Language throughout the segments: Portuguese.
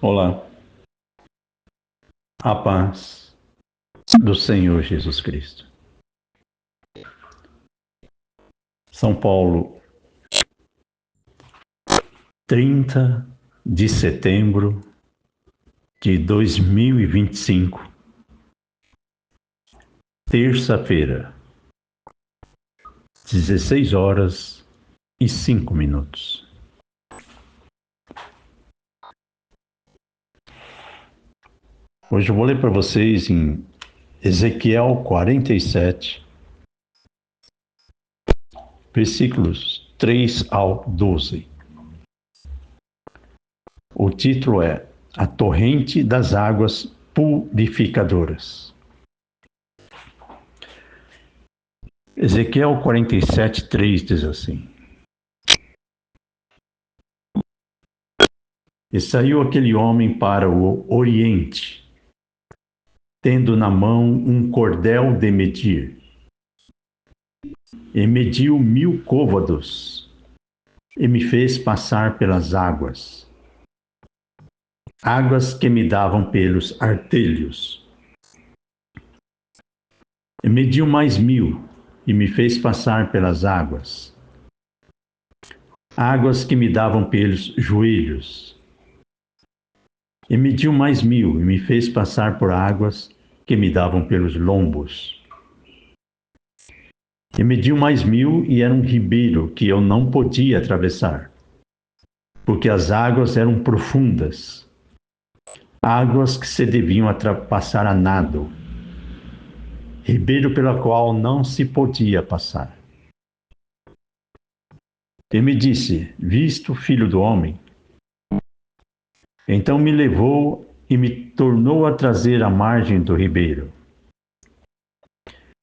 Olá, a paz do Senhor Jesus Cristo. São Paulo, 30 de setembro de 2025, terça-feira, 16 horas e 5 minutos. Hoje eu vou ler para vocês em Ezequiel 47, versículos 3 ao 12. O título é A Torrente das Águas Purificadoras. Ezequiel 47, 3 diz assim: E saiu aquele homem para o oriente, tendo na mão um cordel de medir, e mediu 1000 côvados, e me fez passar pelas águas, águas que me davam pelos artelhos. E mediu mais 1000, e me fez passar pelas águas, águas que me davam pelos joelhos. E mediu mais 1000, e me fez passar por águas que me davam pelos lombos. E mediu mais 1000, e era um ribeiro que eu não podia atravessar, porque as águas eram profundas, águas que se deviam passar a nado, ribeiro pela qual não se podia passar. E me disse: Visto, filho do homem? Então me levou e me tornou a trazer à margem do ribeiro.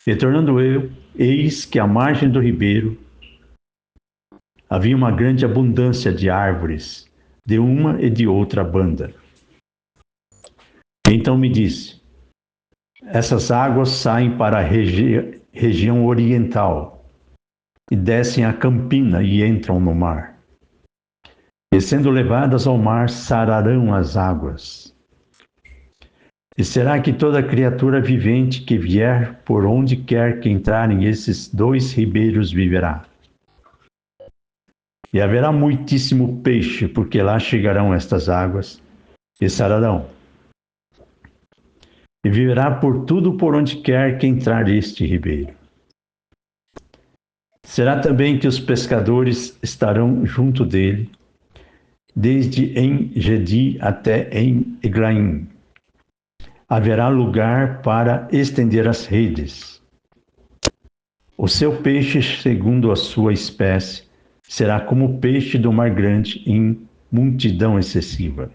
E tornando eu, eis que à margem do ribeiro havia uma grande abundância de árvores, de uma e de outra banda. Então me disse: essas águas saem para a região oriental e descem a campina e entram no mar. E sendo levadas ao mar, sararão as águas. E será que toda criatura vivente que vier por onde quer que entrarem esses dois ribeiros viverá? E haverá muitíssimo peixe, porque lá chegarão estas águas e sararão. E viverá por tudo por onde quer que entrar este ribeiro. Será também que os pescadores estarão junto dele, desde En-Gedi até En-Eglaim. Haverá lugar para estender as redes. O seu peixe, segundo a sua espécie, será como o peixe do mar grande em multidão excessiva.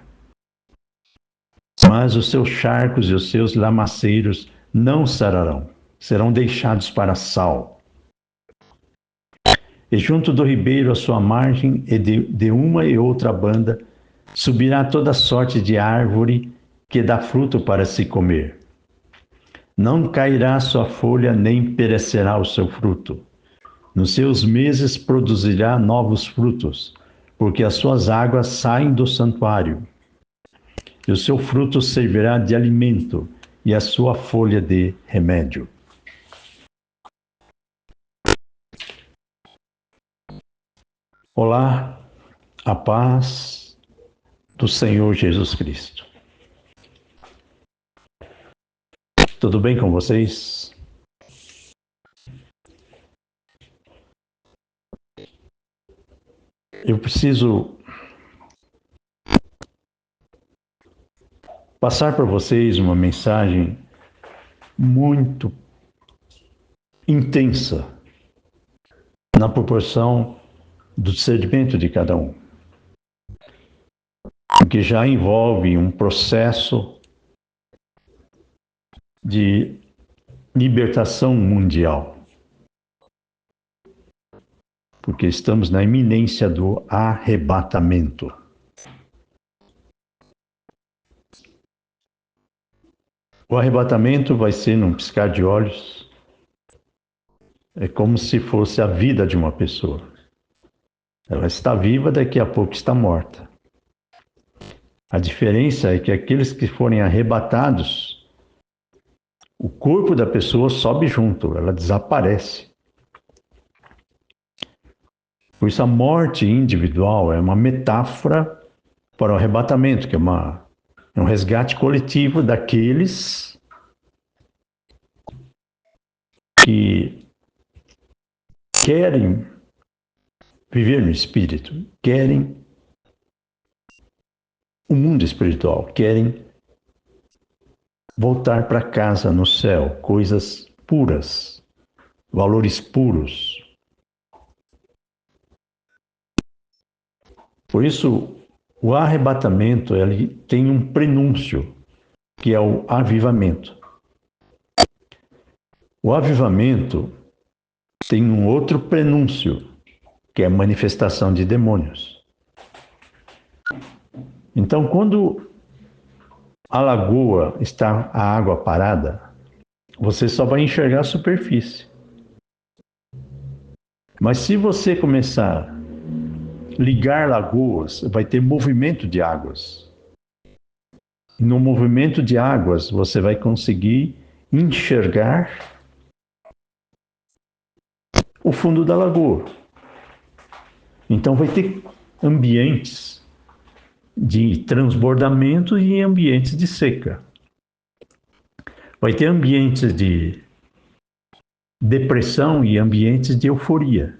Mas os seus charcos e os seus lamaceiros não sararão, serão deixados para sal. E junto do ribeiro, à sua margem, e de uma e outra banda, subirá toda sorte de árvore que dá fruto para se comer. Não cairá sua folha, nem perecerá o seu fruto. Nos seus meses produzirá novos frutos, porque as suas águas saem do santuário. E o seu fruto servirá de alimento, e a sua folha de remédio. Olá, a paz do Senhor Jesus Cristo. Tudo bem com vocês? Eu preciso passar para vocês uma mensagem muito intensa na proporção do discernimento de cada um, que já envolve um processo de libertação mundial, porque estamos na iminência do arrebatamento. O arrebatamento vai ser num piscar de olhos. É como se fosse a vida de uma pessoa. Ela está viva, daqui a pouco está morta. A diferença é que aqueles que forem arrebatados, o corpo da pessoa sobe junto, ela desaparece. Por isso a morte individual é uma metáfora para o arrebatamento, que é um resgate coletivo daqueles que querem viver no espírito, querem o mundo espiritual, querem voltar para casa no céu, coisas puras, valores puros. Por isso, o arrebatamento ele tem um prenúncio, que é o avivamento. O avivamento tem um outro prenúncio, que é a manifestação de demônios. Então, quando a lagoa está a água parada, você só vai enxergar a superfície. Mas se você começar a ligar lagoas, vai ter movimento de águas. No movimento de águas, você vai conseguir enxergar o fundo da lagoa. Então vai ter ambientes de transbordamento e ambientes de seca. Vai ter ambientes de depressão e ambientes de euforia.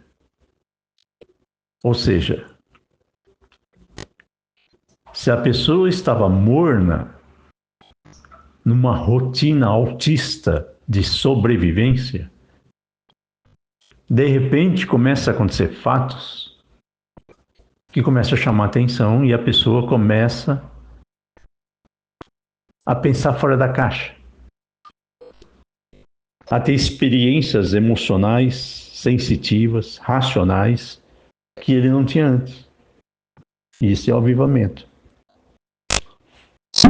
Ou seja, se a pessoa estava morna numa rotina autista de sobrevivência, de repente começa a acontecer fatos que começam a chamar atenção e a pessoa começa a pensar fora da caixa, a ter experiências emocionais, sensitivas, racionais, que ele não tinha antes. Isso é o avivamento.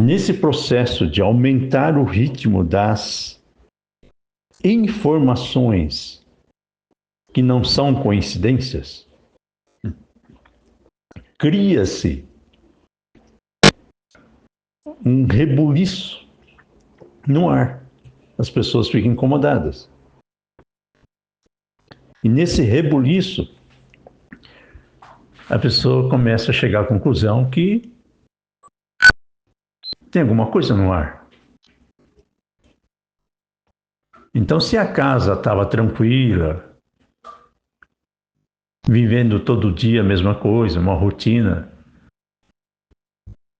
Nesse processo de aumentar o ritmo das informações que não são coincidências, cria-se um rebuliço no ar. As pessoas ficam incomodadas. E nesse rebuliço, a pessoa começa a chegar à conclusão que tem alguma coisa no ar. Então, se a casa estava tranquila, vivendo todo dia a mesma coisa, uma rotina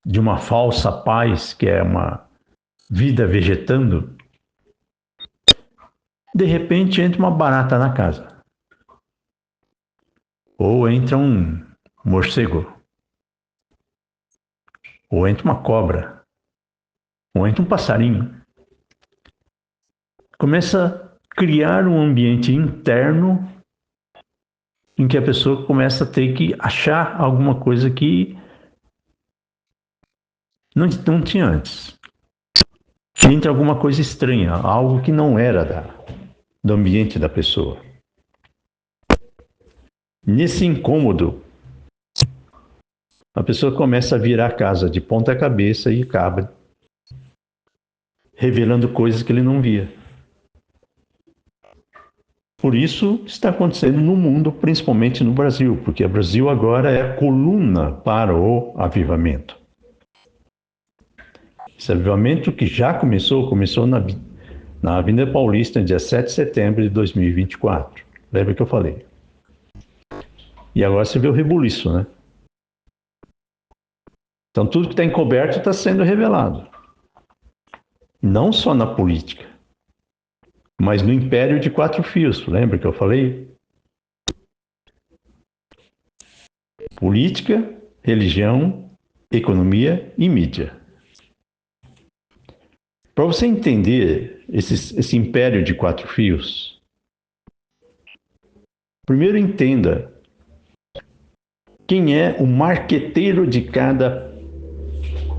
de uma falsa paz, que é uma vida vegetando, de repente entra uma barata na casa. Ou entra um morcego. Ou entra uma cobra. Ou entra um passarinho. Começa a criar um ambiente interno em que a pessoa começa a ter que achar alguma coisa que não tinha antes. Entra alguma coisa estranha, algo que não era do ambiente da pessoa. Nesse incômodo, a pessoa começa a virar a casa de ponta cabeça e acaba revelando coisas que ele não via. Por isso está acontecendo no mundo, principalmente no Brasil, porque o Brasil agora é a coluna para o avivamento. Esse avivamento que já começou na Avenida Paulista, no dia 7 de setembro de 2024. Lembra que eu falei? E agora você vê o rebuliço, né? Então tudo que está encoberto está sendo revelado. Não só na política, mas no império de 4 fios. Lembra que eu falei? Política, religião, economia e mídia. Para você entender esse império de 4 fios, primeiro entenda quem é o marqueteiro de cada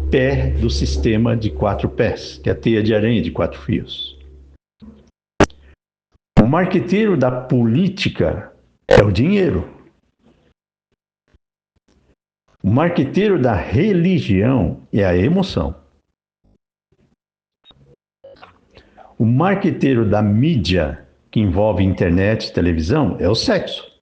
pé do sistema de 4 pés, que é a teia de aranha de 4 fios. O marqueteiro da política é o dinheiro. O marqueteiro da religião é a emoção. O marqueteiro da mídia, que envolve internet e televisão, é o sexo.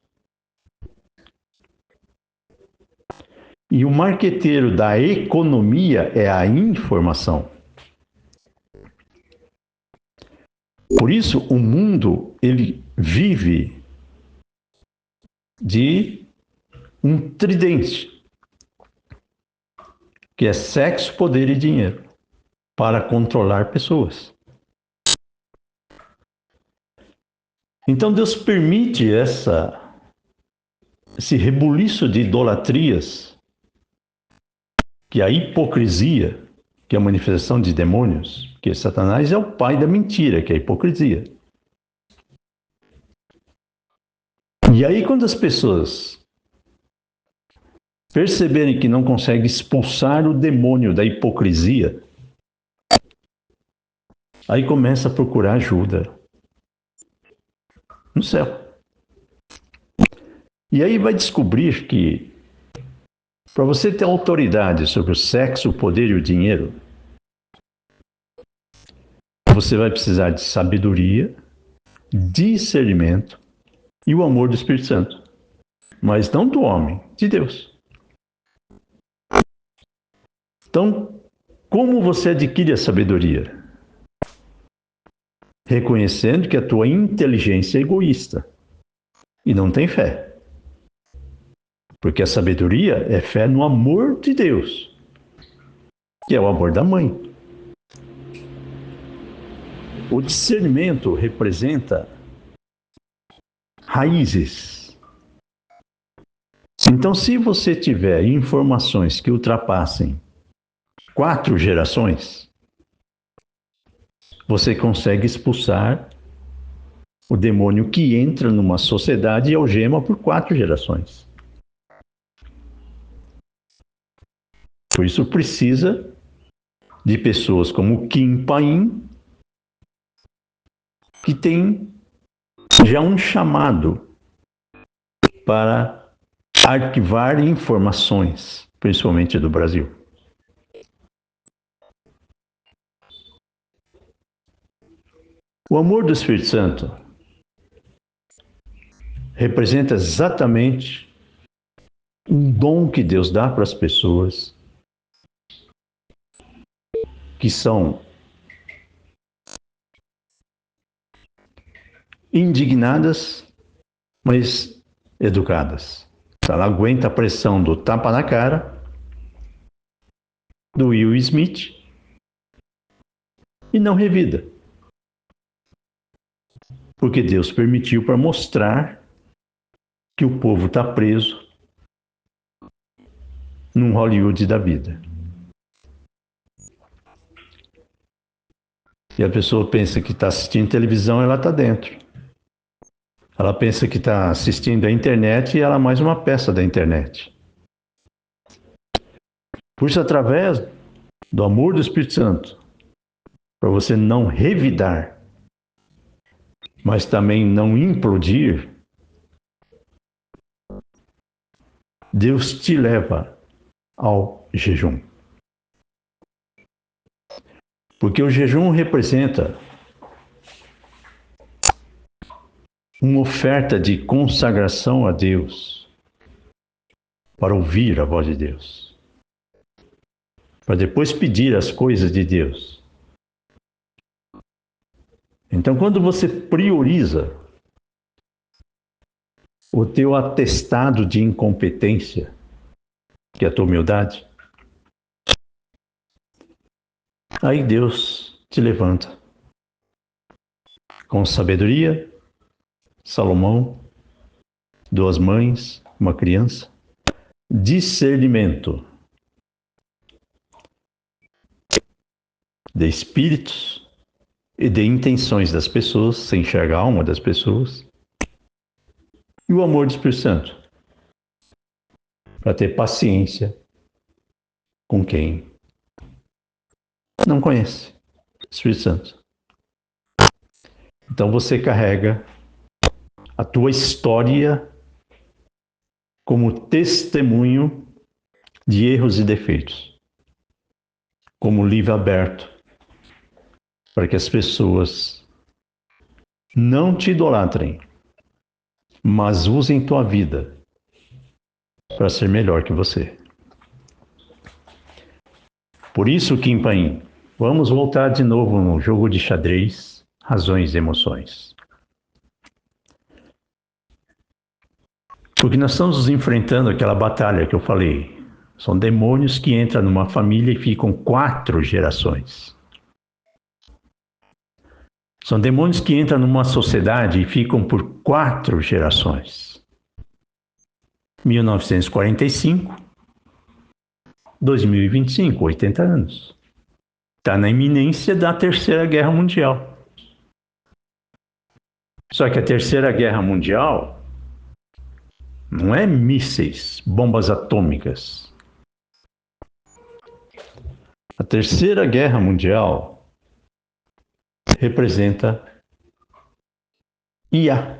E o marqueteiro da economia é a informação. Por isso, o mundo ele vive de um tridente, que é sexo, poder e dinheiro, para controlar pessoas. Então Deus permite esse rebuliço de idolatrias, que é a hipocrisia, que é a manifestação de demônios, que Satanás é o pai da mentira, que é a hipocrisia. E aí quando as pessoas perceberem que não conseguem expulsar o demônio da hipocrisia, aí começa a procurar ajuda no céu. E aí vai descobrir que para você ter autoridade sobre o sexo, o poder e o dinheiro, você vai precisar de sabedoria, discernimento e o amor do Espírito Santo. Mas não do homem, de Deus. Então, como você adquire a sabedoria? Reconhecendo que a tua inteligência é egoísta e não tem fé. Porque a sabedoria é fé no amor de Deus, que é o amor da mãe. O discernimento representa raízes. Então, se você tiver informações que ultrapassem 4 gerações, você consegue expulsar o demônio que entra numa sociedade e algema por 4 gerações. Por isso precisa de pessoas como Kim Paim, que tem já um chamado para arquivar informações, principalmente do Brasil. O amor do Espírito Santo representa exatamente um dom que Deus dá para as pessoas que são indignadas, mas educadas. Ela aguenta a pressão do tapa na cara, do Will Smith, e não revida. Porque Deus permitiu para mostrar que o povo está preso num Hollywood da vida. E a pessoa pensa que está assistindo televisão, ela está dentro. Ela pensa que está assistindo a internet e ela é mais uma peça da internet. Por isso, através do amor do Espírito Santo, para você não revidar, mas também não implodir, Deus te leva ao jejum. Porque o jejum representa uma oferta de consagração a Deus, para ouvir a voz de Deus, para depois pedir as coisas de Deus. Então, quando você prioriza o teu atestado de incompetência, que é a tua humildade, aí Deus te levanta com sabedoria. Salomão, 2 mães, uma criança, discernimento de espíritos e de intenções das pessoas, sem enxergar a alma das pessoas, e o amor do Espírito Santo, para ter paciência com quem não conhece o Espírito Santo. Então você carrega a tua história como testemunho de erros e defeitos, como livro aberto, para que as pessoas não te idolatrem, mas usem tua vida para ser melhor que você. Por isso, Kim Paim, vamos voltar de novo no jogo de xadrez, razões e emoções. Porque nós estamos enfrentando aquela batalha que eu falei. São demônios que entram numa família e ficam 4 gerações. São demônios que entram numa sociedade e ficam por 4 gerações. 1945, 2025, 80 anos. Está na iminência da Terceira Guerra Mundial. Só que a Terceira Guerra Mundial não é mísseis, bombas atômicas. A Terceira Guerra Mundial representa IA,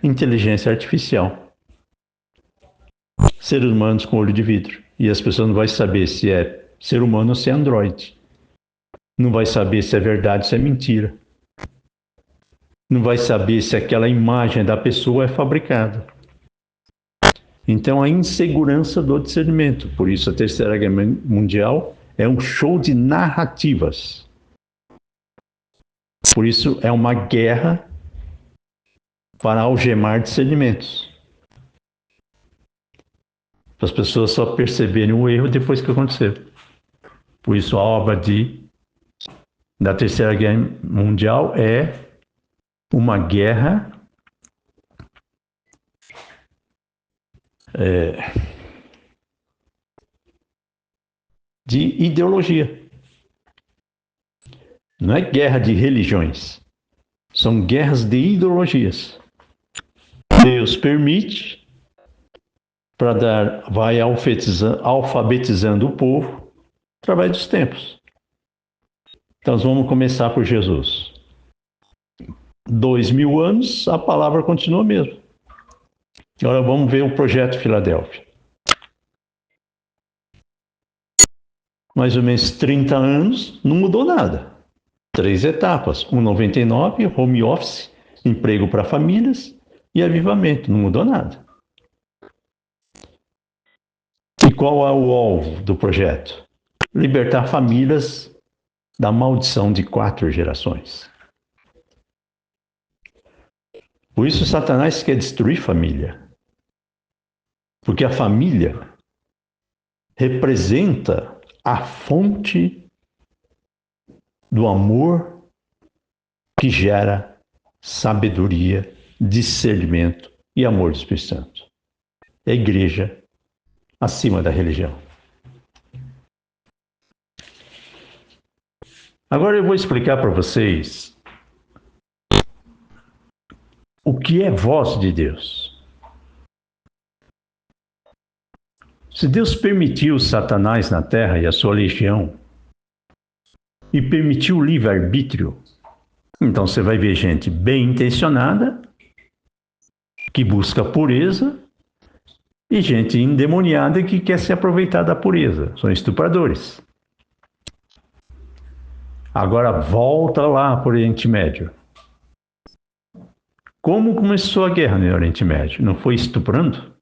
inteligência artificial. Seres humanos com olho de vidro. E as pessoas não vão saber se é ser humano ou se é androide. Não vai saber se é verdade ou se é mentira. Não vai saber se aquela imagem da pessoa é fabricada. Então, a insegurança do discernimento. Por isso, a Terceira Guerra Mundial é um show de narrativas. Por isso, é uma guerra para algemar discernimentos. Para as pessoas só perceberem o erro depois que aconteceu. Por isso, a obra da Terceira Guerra Mundial é uma guerra de ideologia. Não é guerra de religiões. São guerras de ideologias. Deus permite vai alfabetizando o povo através dos tempos. Então, vamos começar por Jesus. 2000 anos, a palavra continua a mesma. Agora vamos ver o projeto Filadélfia. Mais ou menos 30 anos, não mudou nada. 3 etapas. 1,99, home office, emprego para famílias e avivamento. Não mudou nada. E qual é o alvo do projeto? Libertar famílias da maldição de 4 gerações. Por isso, Satanás quer destruir família. Porque a família representa a fonte do amor que gera sabedoria, discernimento e amor do Espírito Santo. É a igreja acima da religião. Agora eu vou explicar para vocês o que é voz de Deus. Se Deus permitiu Satanás na terra e a sua legião, e permitiu o livre-arbítrio, então você vai ver gente bem intencionada, que busca pureza, e gente endemoniada que quer se aproveitar da pureza. São estupradores. Agora volta lá para o Oriente Médio. Como começou a guerra no Oriente Médio? Não foi estuprando?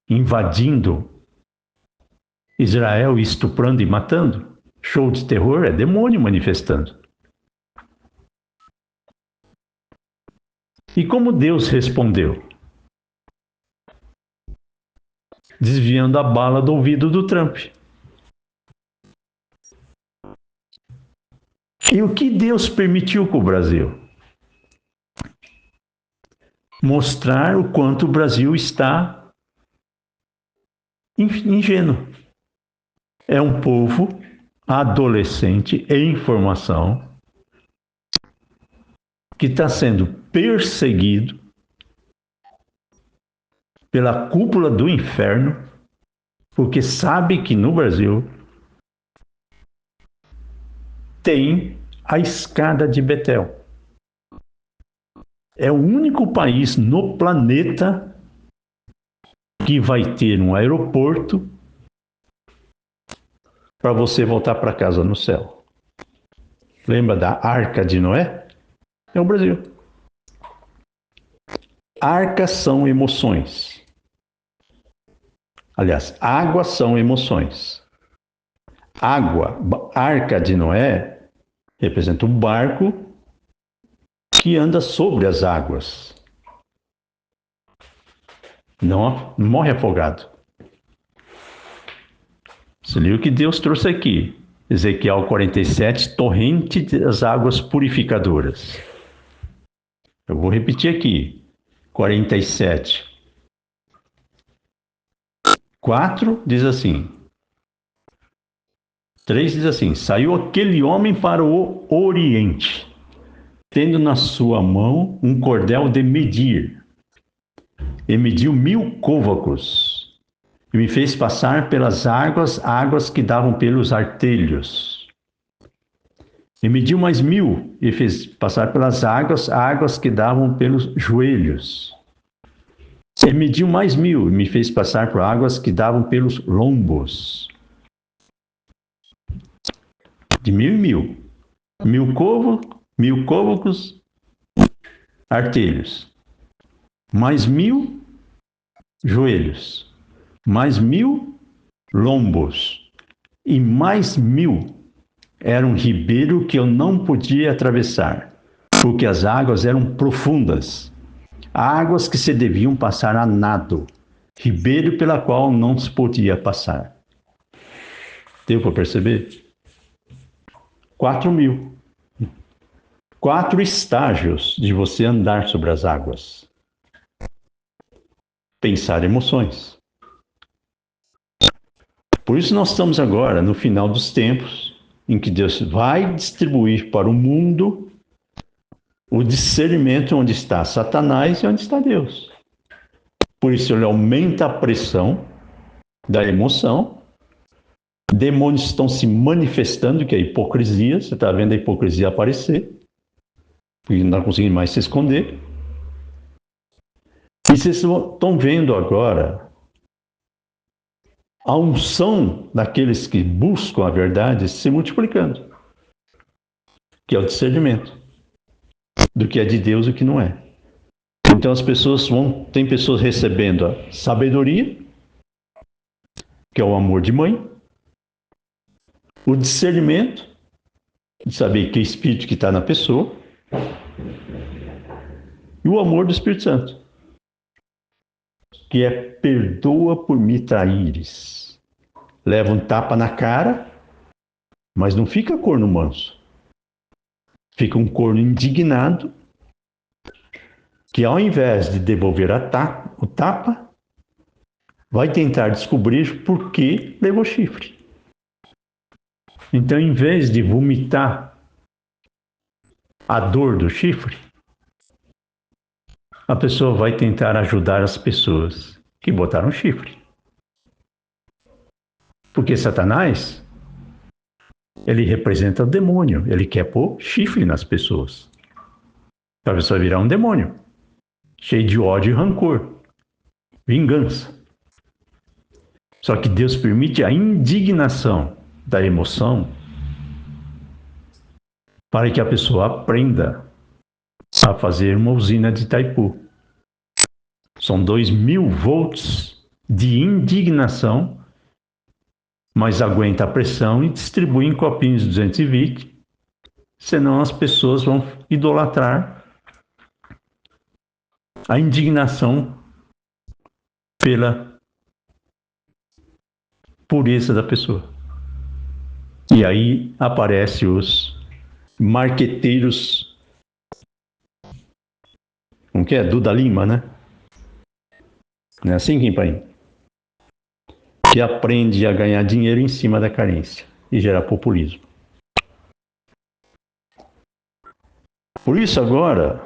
Invadindo Israel, estuprando e matando? Show de terror é demônio manifestando. E como Deus respondeu? Desviando a bala do ouvido do Trump. E o que Deus permitiu com o Brasil? Mostrar o quanto o Brasil está ingênuo. É um povo adolescente em formação que está sendo perseguido pela cúpula do inferno, porque sabe que no Brasil tem a escada de Betel. É o único país no planeta que vai ter um aeroporto para você voltar para casa no céu. Lembra da Arca de Noé? É o Brasil. Arcas são emoções. Aliás, águas são emoções. Água, Arca de Noé, representa um barco que anda sobre as águas. Não morre afogado. Você viu o que Deus trouxe aqui? Ezequiel 47, torrente das águas purificadoras. Eu vou repetir aqui. 47. 4 diz assim. 3 diz assim: saiu aquele homem para o oriente, tendo na sua mão um cordel de medir, e mediu 1000 côvacos, e me fez passar pelas águas que davam pelos artelhos. E mediu mais 1000, e fez passar pelas águas que davam pelos joelhos. E mediu mais 1000, e me fez passar por águas que davam pelos lombos. De 1000 em 1000. 1000 côvacos, artelhos. Mais 1000 joelhos. Mais 1000 lombos. E mais 1000 era um ribeiro que eu não podia atravessar, porque as águas eram profundas. Águas que se deviam passar a nado. Ribeiro pela qual não se podia passar. Deu para perceber? 4.000. 4 estágios de você andar sobre as águas. Pensar emoções. Por isso nós estamos agora no final dos tempos, em que Deus vai distribuir para o mundo o discernimento onde está Satanás e onde está Deus. Por isso ele aumenta a pressão da emoção. Demônios estão se manifestando, que é a hipocrisia. Você está vendo a hipocrisia aparecer. Porque não está conseguindo mais se esconder. E vocês estão vendo agora a unção daqueles que buscam a verdade se multiplicando. Que é o discernimento do que é de Deus e o que não é. Então as pessoas tem pessoas recebendo a sabedoria, que é o amor de mãe, o discernimento, de saber que espírito que está na pessoa, e o amor do Espírito Santo, que é perdoa por me traíres. Leva um tapa na cara, mas não fica corno manso. Fica um corno indignado, que ao invés de devolver o tapa, vai tentar descobrir por que levou chifre. Então, em vez de vomitar a dor do chifre, a pessoa vai tentar ajudar as pessoas que botaram chifre. Porque Satanás, ele representa o demônio, ele quer pôr chifre nas pessoas. Para a pessoa virar um demônio, cheio de ódio e rancor, vingança. Só que Deus permite a indignação da emoção para que a pessoa aprenda a fazer uma usina de Itaipu. São 2.000 volts de indignação, mas aguenta a pressão e distribui em copinhos de 220, senão as pessoas vão idolatrar a indignação pela pureza da pessoa. E aí aparecem os marqueteiros, como que é? Duda Lima, né? Não é assim, Kim Paim? Que aprende a ganhar dinheiro em cima da carência e gerar populismo. Por isso agora,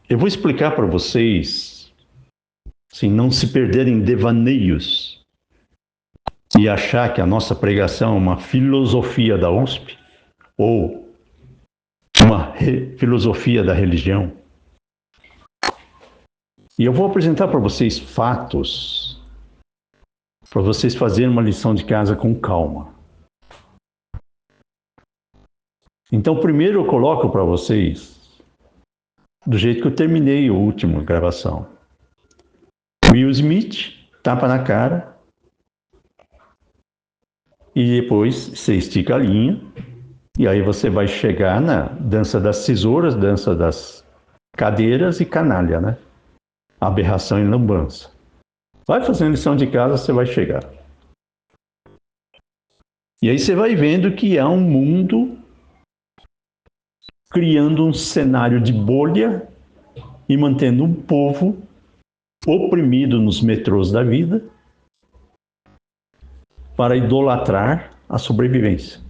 eu vou explicar para vocês, assim, não se perderem em devaneios e achar que a nossa pregação é uma filosofia da USP ou uma filosofia da religião. E eu vou apresentar para vocês fatos para vocês fazerem uma lição de casa com calma. Então, primeiro eu coloco para vocês do jeito que eu terminei a última gravação. Will Smith, tapa na cara, e depois você estica a linha, e aí você vai chegar na dança das tesouras, dança das cadeiras e canalha, né? Aberração e lambança. Vai fazendo lição de casa, você vai chegar. E aí você vai vendo que há um mundo criando um cenário de bolha e mantendo um povo oprimido nos metrôs da vida para idolatrar a sobrevivência.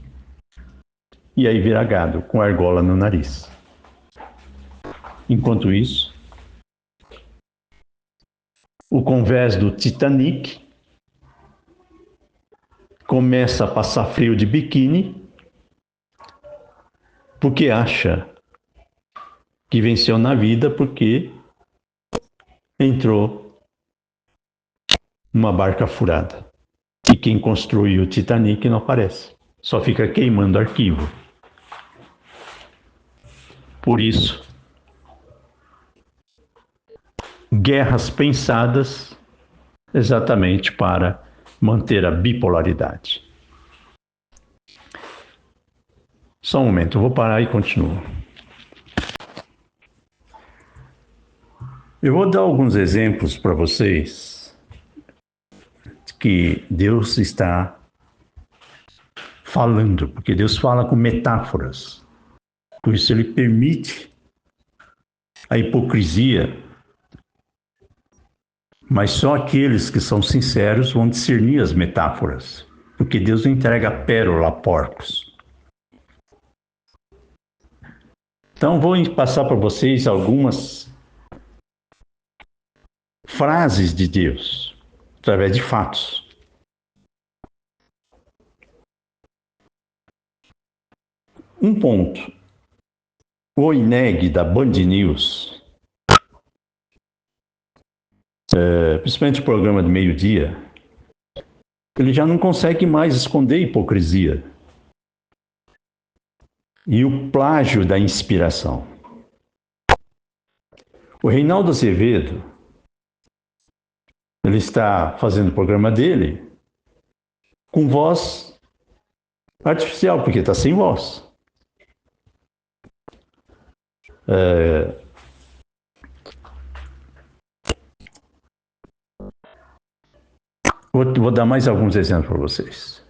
E aí vira gado com argola no nariz. Enquanto isso, o convés do Titanic começa a passar frio de biquíni porque acha que venceu na vida porque entrou numa barca furada. E quem construiu o Titanic não aparece. Só fica queimando arquivo. Por isso, guerras pensadas exatamente para manter a bipolaridade. Só um momento, eu vou parar e continuo. Eu vou dar alguns exemplos para vocês que Deus está falando, porque Deus fala com metáforas. Por isso ele permite a hipocrisia, mas só aqueles que são sinceros vão discernir as metáforas, porque Deus não entrega pérola a porcos. Então vou passar para vocês algumas frases de Deus, através de fatos. Um ponto. O INEG da Band News, principalmente o programa de meio-dia, ele já não consegue mais esconder a hipocrisia e o plágio da inspiração. O Reinaldo Azevedo, ele está fazendo o programa dele com voz artificial, porque está sem voz. Vou dar mais alguns exemplos para vocês.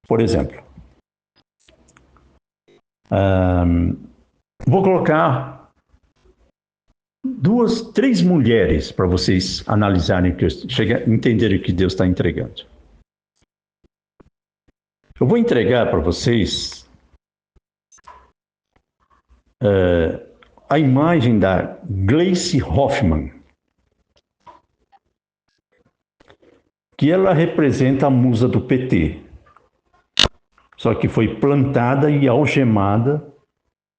Por exemplo, vou colocar três mulheres para vocês analisarem, entenderem o que Deus está entregando. Eu vou entregar para vocês a imagem da Gleice Hoffmann, que ela representa a musa do PT, só que foi plantada e algemada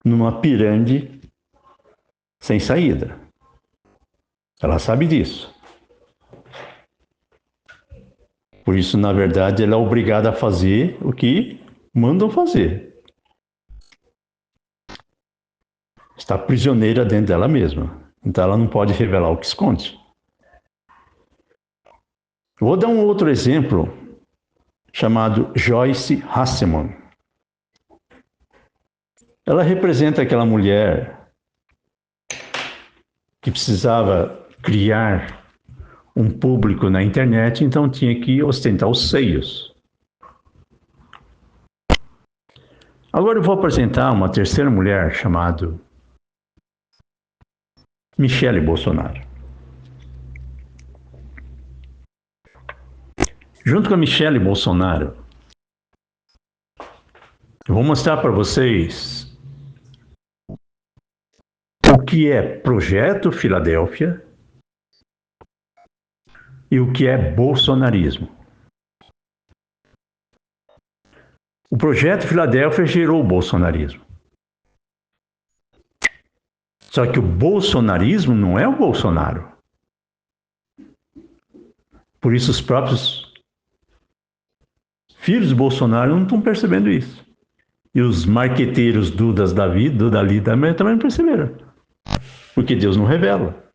numa pirâmide sem saída. Ela sabe disso. Por isso, na verdade, ela é obrigada a fazer o que mandam fazer. Está prisioneira dentro dela mesma. Então, ela não pode revelar o que esconde. Eu vou dar um outro exemplo chamado Joyce Hasselman. Ela representa aquela mulher que precisava criar um público na internet, então tinha que ostentar os seios. Agora eu vou apresentar uma terceira mulher chamada Michele Bolsonaro. Junto com a Michele Bolsonaro, eu vou mostrar para vocês o que é Projeto Filadélfia e o que é bolsonarismo. O Projeto Filadélfia gerou o bolsonarismo. Só que o bolsonarismo não é o Bolsonaro. Por isso os próprios filhos do Bolsonaro não estão percebendo isso. E os marqueteiros Dudas da vida, Duda ali também não perceberam. Porque Deus não revela.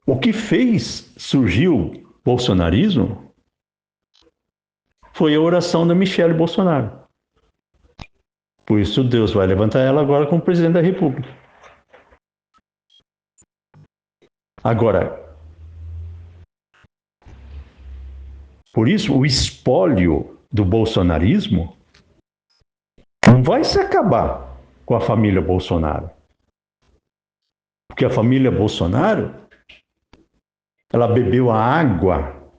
O que fez surgir o bolsonarismo foi a oração da Michelle Bolsonaro. Por isso Deus vai levantar ela agora como presidente da República. Agora, por isso o espólio do bolsonarismo não vai se acabar com a família Bolsonaro. Porque a família Bolsonaro, ela bebeu a água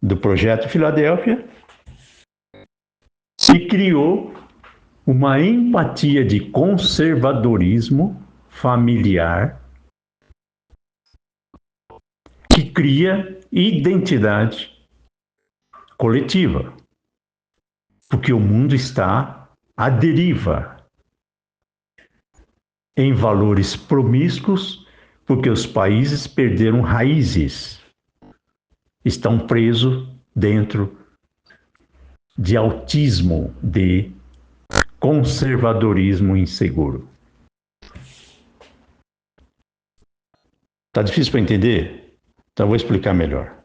do projeto Filadélfia e criou uma empatia de conservadorismo familiar que cria identidade coletiva. Porque o mundo está à deriva em valores promíscuos, porque os países perderam raízes, estão presos dentro de autismo, de conservadorismo inseguro. Tá difícil para entender? Então eu vou explicar melhor.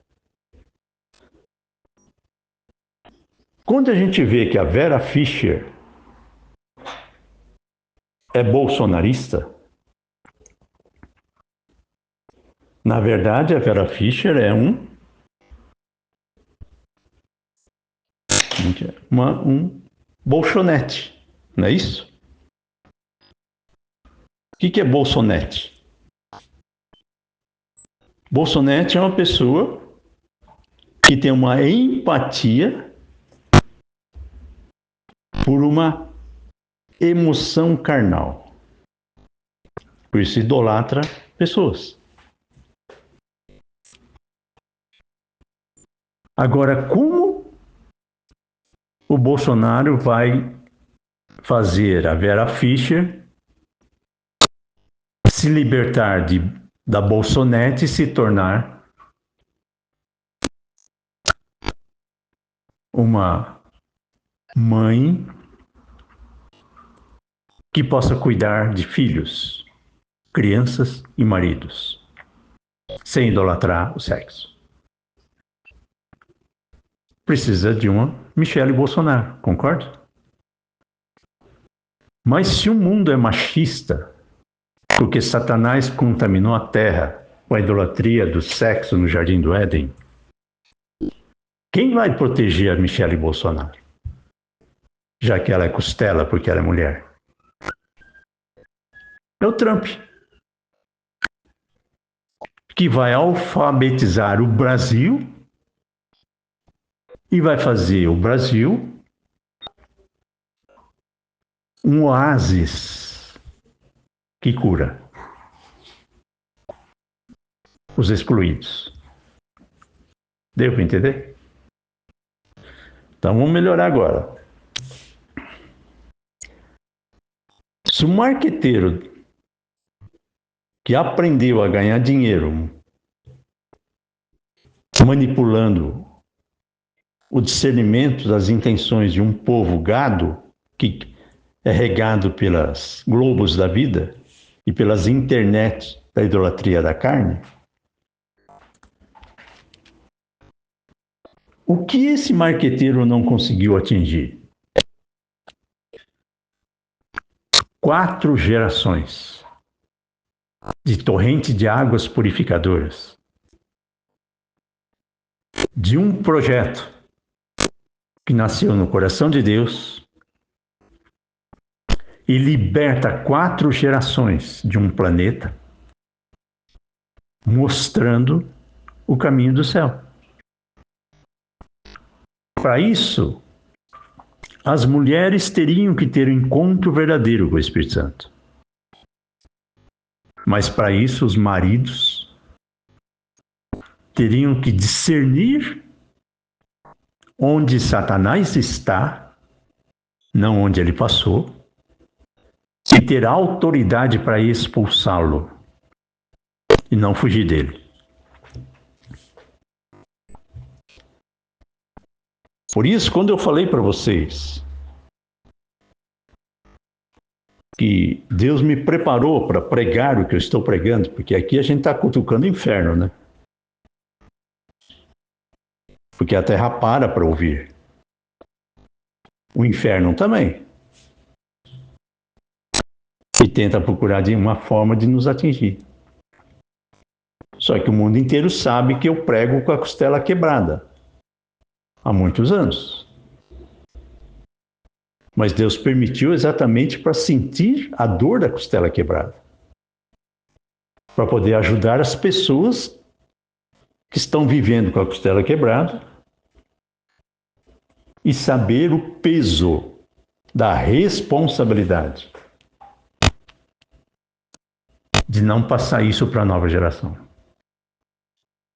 Quando a gente vê que a Vera Fischer é bolsonarista, na verdade a Vera Fischer é um bolsonete, não é isso? O que é bolsonete? Bolsonete é uma pessoa que tem uma empatia por uma emoção carnal. Por isso idolatra pessoas. Agora, como o Bolsonaro vai fazer a Vera Fischer se libertar da Bolsonete e se tornar uma mãe que possa cuidar de filhos, crianças e maridos, sem idolatrar o sexo? Precisa de uma Michelle Bolsonaro, concorda? Mas se o mundo é machista, porque Satanás contaminou a terra com a idolatria do sexo no Jardim do Éden, quem vai proteger a Michelle Bolsonaro? Já que ela é costela porque ela é mulher. É o Trump, que vai alfabetizar o Brasil e vai fazer o Brasil um oásis que cura os excluídos. Deu para entender? Então vamos melhorar agora. Se o marqueteiro que aprendeu a ganhar dinheiro manipulando o discernimento das intenções de um povo gado, que é regado pelas globos da vida e pelas internet da idolatria da carne, o que esse marqueteiro não conseguiu atingir? 4 gerações de torrente de águas purificadoras, de um projeto que nasceu no coração de Deus e liberta 4 gerações de um planeta, mostrando o caminho do céu. Para isso, as mulheres teriam que ter um encontro verdadeiro com o Espírito Santo. Mas para isso, os maridos teriam que discernir onde Satanás está, não onde ele passou, e ter autoridade para expulsá-lo e não fugir dele. Por isso, quando eu falei para vocês que Deus me preparou para pregar o que eu estou pregando, porque aqui a gente está cutucando o inferno, né? Porque a terra para ouvir. O inferno também. E tenta procurar de uma forma de nos atingir. Só que o mundo inteiro sabe que eu prego com a costela quebrada. Há muitos anos. Mas Deus permitiu exatamente para sentir a dor da costela quebrada. Para poder ajudar as pessoas que estão vivendo com a costela quebrada e saber o peso da responsabilidade de não passar isso para a nova geração.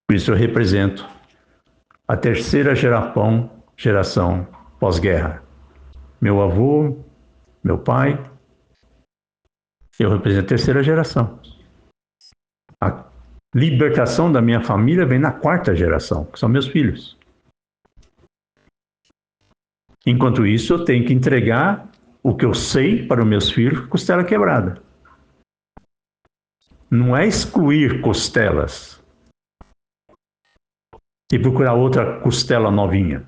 Por isso eu represento a terceira geração pós-guerra. Meu avô, meu pai, eu represento a terceira geração. A libertação da minha família vem na quarta geração, que são meus filhos. Enquanto isso, eu tenho que entregar o que eu sei para os meus filhos, costela quebrada. Não é excluir costelas e procurar outra costela novinha.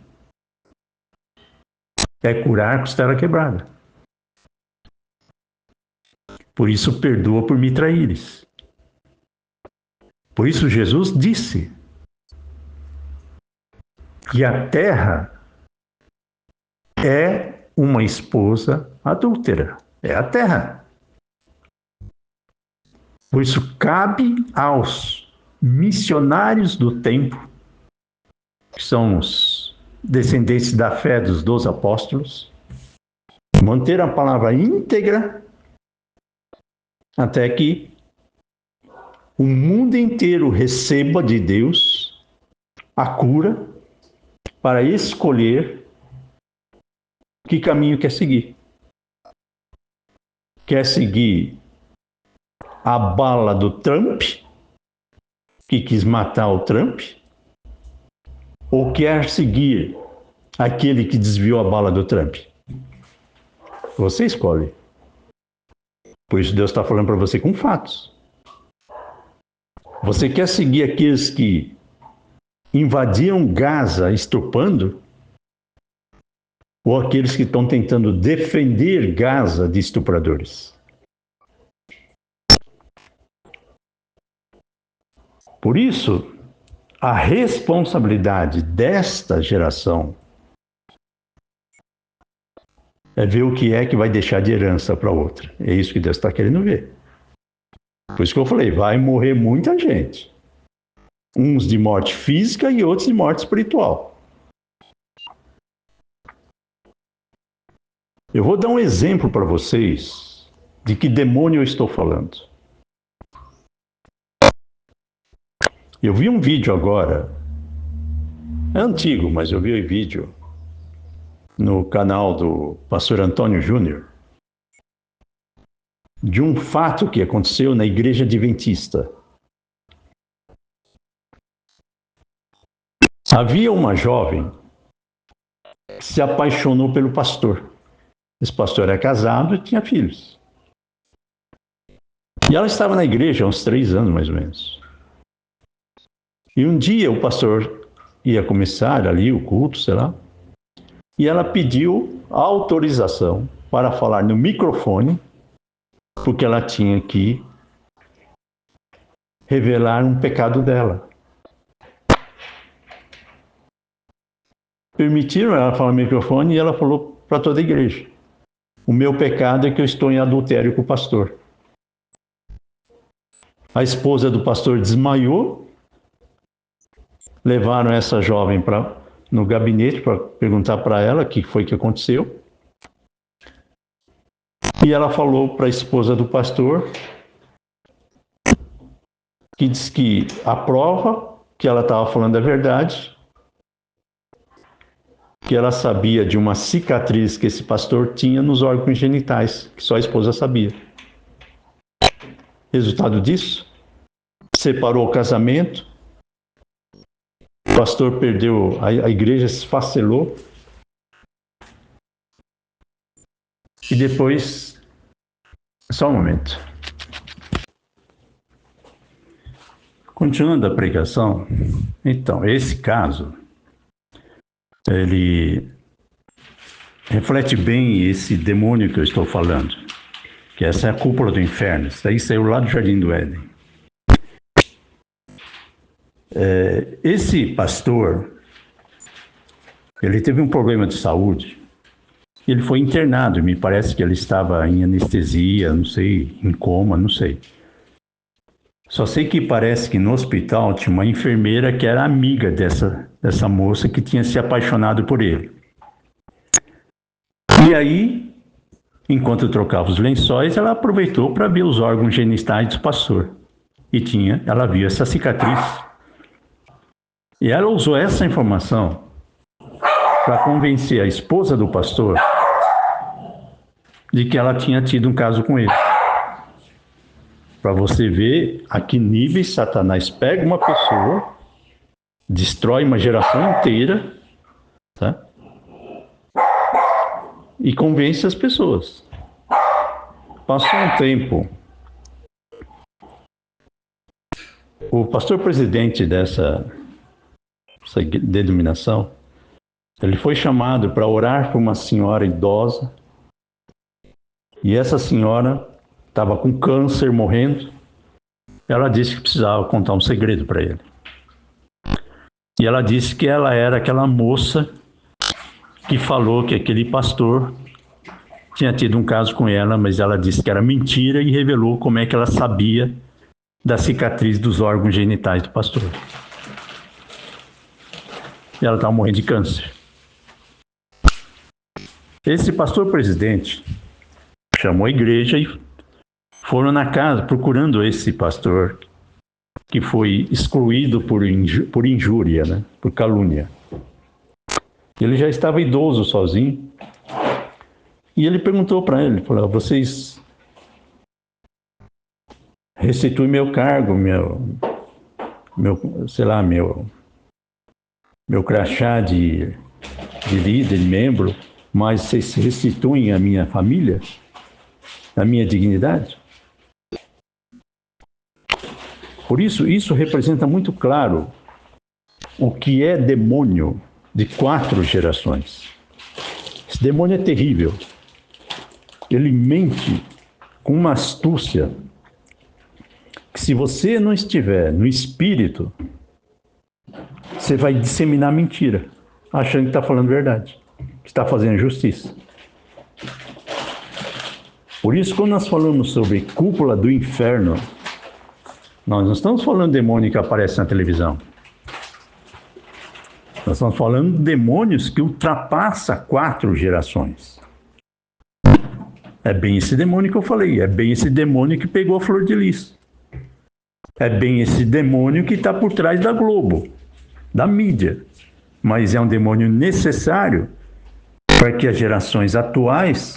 É curar costela quebrada. Por isso, perdoa por me traíres. Por isso, Jesus disse que a terra é uma esposa adúltera. É a terra. Por isso, cabe aos missionários do tempo, que são os descendentes da fé dos 12 apóstolos, manter a palavra íntegra até que o mundo inteiro receba de Deus a cura para escolher que caminho quer seguir. Quer seguir a bala do Trump, que quis matar o Trump, ou quer seguir aquele que desviou a bala do Trump? Você escolhe. Por isso Deus está falando para você com fatos. Você quer seguir aqueles que invadiram Gaza estupando? Ou aqueles que estão tentando defender Gaza de estupradores? Por isso, a responsabilidade desta geração é ver o que é que vai deixar de herança para outra. É isso que Deus está querendo ver. Por isso que eu falei, vai morrer muita gente. Uns de morte física e outros de morte espiritual. Eu vou dar um exemplo para vocês de que demônio eu estou falando. Eu vi um vídeo agora, é antigo, mas eu vi o vídeo no canal do pastor Antônio Júnior, de um fato que aconteceu na igreja adventista. Havia uma jovem que se apaixonou pelo pastor. Esse pastor era casado e tinha filhos. E ela estava na igreja há uns 3 anos, mais ou menos. E um dia o pastor ia começar ali o culto, sei lá, e ela pediu autorização para falar no microfone, porque ela tinha que revelar um pecado dela. Permitiram ela falar no microfone e ela falou para toda a igreja: o meu pecado é que eu estou em adultério com o pastor. A esposa do pastor desmaiou, levaram essa jovem no gabinete para perguntar para ela o que foi que aconteceu. E ela falou para a esposa do pastor, que diz que a prova que ela estava falando é verdade, que ela sabia de uma cicatriz que esse pastor tinha nos órgãos genitais, que só a esposa sabia. Resultado disso, separou o casamento, o pastor perdeu, a igreja se esfacelou, E depois, só um momento. Continuando a pregação, então, esse caso, ele reflete bem esse demônio que eu estou falando, que essa é a cúpula do inferno. Isso aí saiu lá do Jardim do Éden. Esse pastor, ele teve um problema de saúde. Ele foi internado, me parece que ele estava em anestesia, não sei, em coma, não sei. Só sei que parece que no hospital tinha uma enfermeira que era amiga dessa moça que tinha se apaixonado por ele. E aí, enquanto trocava os lençóis, ela aproveitou para ver os órgãos genitais do pastor. E ela viu essa cicatriz. E ela usou essa informação para convencer a esposa do pastor de que ela tinha tido um caso com ele. Para você ver a que níveis Satanás pega uma pessoa, destrói uma geração inteira, tá? E convence as pessoas. Passou um tempo, o pastor presidente dessa denominação, ele foi chamado para orar por uma senhora idosa, e essa senhora estava com câncer, morrendo. Ela disse que precisava contar um segredo para ele. E ela disse que ela era aquela moça que falou que aquele pastor tinha tido um caso com ela, mas ela disse que era mentira e revelou como é que ela sabia da cicatriz dos órgãos genitais do pastor. E ela estava morrendo de câncer. Esse pastor presidente chamou a igreja e foram na casa procurando esse pastor que foi excluído por injúria, né? Por calúnia. Ele já estava idoso sozinho. E ele perguntou para ele, falou: vocês restituem meu cargo, meu crachá de líder, de membro, mas vocês restituem a minha família, a minha dignidade? Por isso representa muito claro o que é demônio de 4 gerações. Esse demônio é terrível. Ele mente com uma astúcia que, se você não estiver no espírito, você vai disseminar mentira, achando que está falando verdade, que está fazendo justiça. Por isso, quando nós falamos sobre cúpula do inferno, nós não estamos falando de demônio que aparece na televisão. Nós estamos falando de demônios que ultrapassa 4 gerações. É bem esse demônio que eu falei, é bem esse demônio que pegou a flor de lis. É bem esse demônio que está por trás da Globo, da mídia. Mas é um demônio necessário para que as gerações atuais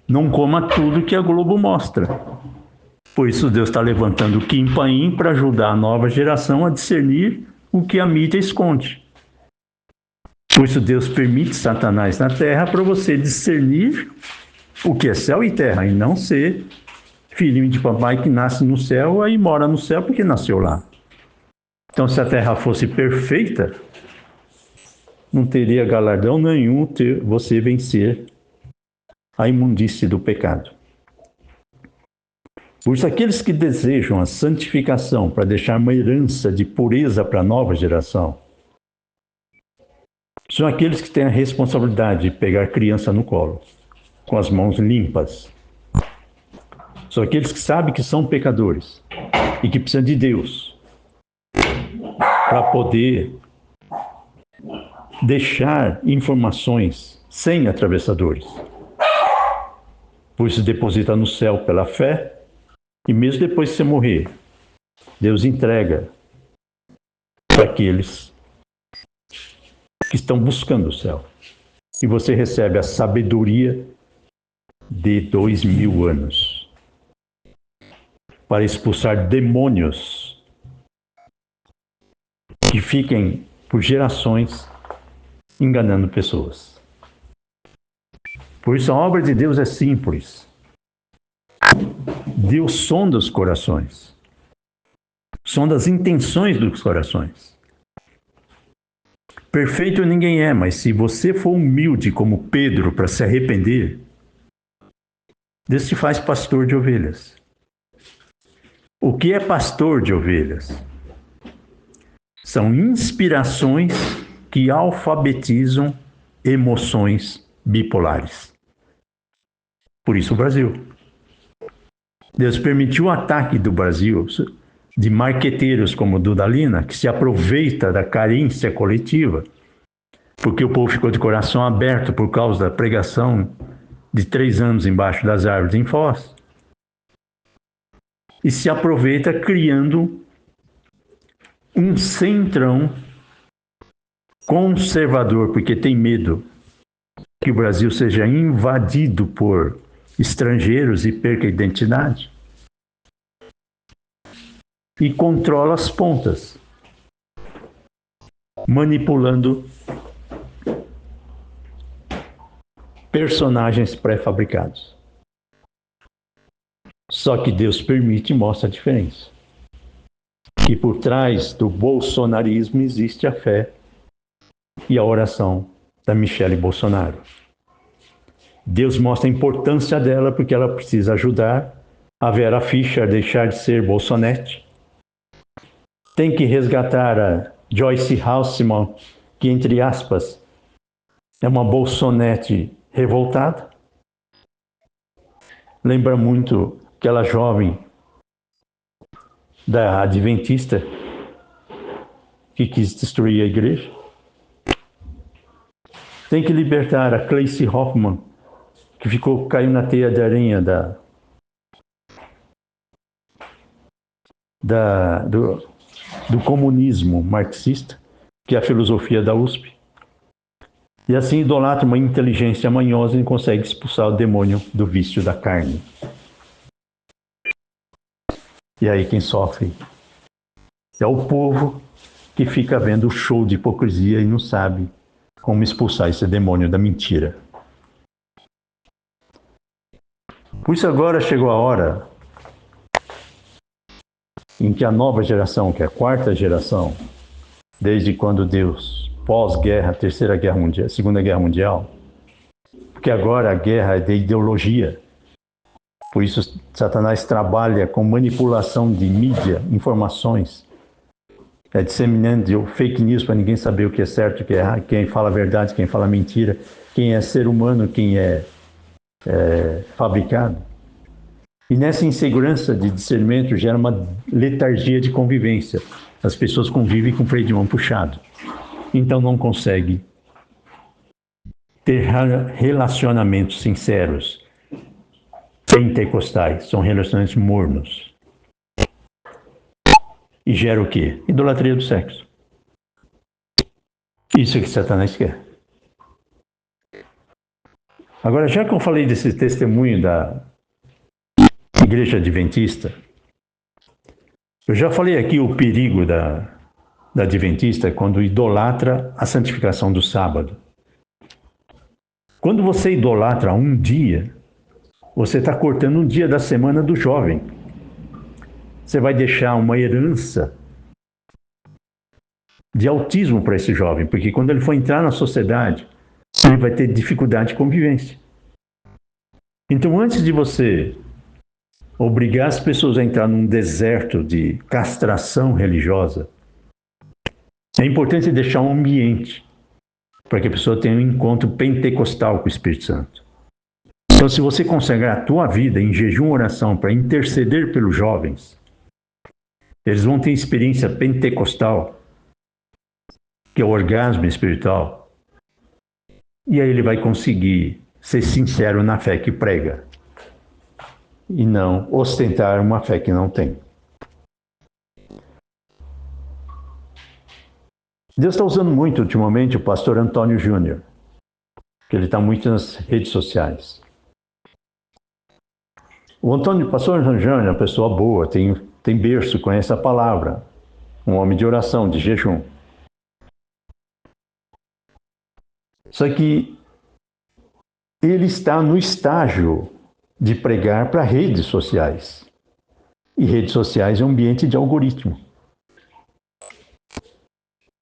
não comam tudo que a Globo mostra. Por isso Deus está levantando o Kim Paim para ajudar a nova geração a discernir o que a mídia esconde. Por isso Deus permite Satanás na terra para você discernir o que é céu e terra, e não ser filhinho de papai que nasce no céu e mora no céu porque nasceu lá. Então, se a terra fosse perfeita, não teria galardão nenhum você vencer a imundície do pecado. Por isso, aqueles que desejam a santificação para deixar uma herança de pureza para a nova geração, são aqueles que têm a responsabilidade de pegar criança no colo, com as mãos limpas. São aqueles que sabem que são pecadores e que precisam de Deus para poder deixar informações sem atravessadores. Por isso deposita no céu pela fé, e mesmo depois de você morrer, Deus entrega para aqueles que estão buscando o céu. E você recebe a sabedoria de 2000 anos para expulsar demônios que fiquem por gerações enganando pessoas. Por isso a obra de Deus é simples. Deus sonda os corações. Sonda as intenções dos corações. Perfeito ninguém é, mas se você for humilde como Pedro para se arrepender, Deus te faz pastor de ovelhas. O que é pastor de ovelhas? São inspirações que alfabetizam emoções bipolares. Por isso o Brasil. Deus permitiu o ataque do Brasil de marqueteiros como Dudalina, que se aproveita da carência coletiva, porque o povo ficou de coração aberto por causa da pregação de 3 anos embaixo das árvores em Foz, e se aproveita criando um centrão conservador, porque tem medo que o Brasil seja invadido por estrangeiros e perca a identidade. E controla as pontas, manipulando personagens pré-fabricados. Só que Deus permite e mostra a diferença. Que por trás do bolsonarismo existe a fé e a oração da Michelle Bolsonaro. Deus mostra a importância dela porque ela precisa ajudar a Vera Fischer a deixar de ser bolsonete. Tem que resgatar a Joyce Halseman, que, entre aspas, é uma bolsonete revoltada. Lembra muito aquela jovem da Adventista que quis destruir a igreja. Tem que libertar a Clayce Hoffman, que caiu na teia de aranha do comunismo marxista, que é a filosofia da USP. E assim idolatra uma inteligência manhosa e consegue expulsar o demônio do vício da carne. E aí quem sofre é o povo que fica vendo o show de hipocrisia e não sabe como expulsar esse demônio da mentira. Por isso agora chegou a hora em que a nova geração, que é a 4ª geração, desde quando Deus, pós-guerra, Terceira Guerra Mundial, Segunda Guerra Mundial, porque agora a guerra é de ideologia. Por isso Satanás trabalha com manipulação de mídia, informações, disseminando fake news para ninguém saber o que é certo, o que é errado, quem fala a verdade, quem fala mentira, quem é ser humano, quem é fabricado. E nessa insegurança de discernimento gera uma letargia de convivência. As pessoas convivem com o freio de mão puxado. Então não consegue ter relacionamentos sinceros, pentecostais. São relacionamentos mornos. E gera o quê? Idolatria do sexo. Isso é que Satanás quer. Agora, já que eu falei desse testemunho da Igreja Adventista, eu já falei aqui o perigo da Adventista quando idolatra a santificação do sábado. Quando você idolatra um dia, você está cortando um dia da semana do jovem. Você vai deixar uma herança de autismo para esse jovem, porque quando ele for entrar na sociedade, ele vai ter dificuldade de convivência. Então, antes de você obrigar as pessoas a entrar num deserto de castração religiosa, é importante deixar um ambiente para que a pessoa tenha um encontro pentecostal com o Espírito Santo. Então, se você consagrar a tua vida em jejum e oração para interceder pelos jovens, eles vão ter experiência pentecostal, que é o orgasmo espiritual, e aí ele vai conseguir ser sincero na fé que prega e não ostentar uma fé que não tem. Deus está usando muito ultimamente o pastor Antônio Júnior, que ele está muito nas redes sociais. O pastor Antônio Júnior é uma pessoa boa, tem berço, conhece a palavra, um homem de oração, de jejum. Só que ele está no estágio de pregar para redes sociais. E redes sociais é um ambiente de algoritmo.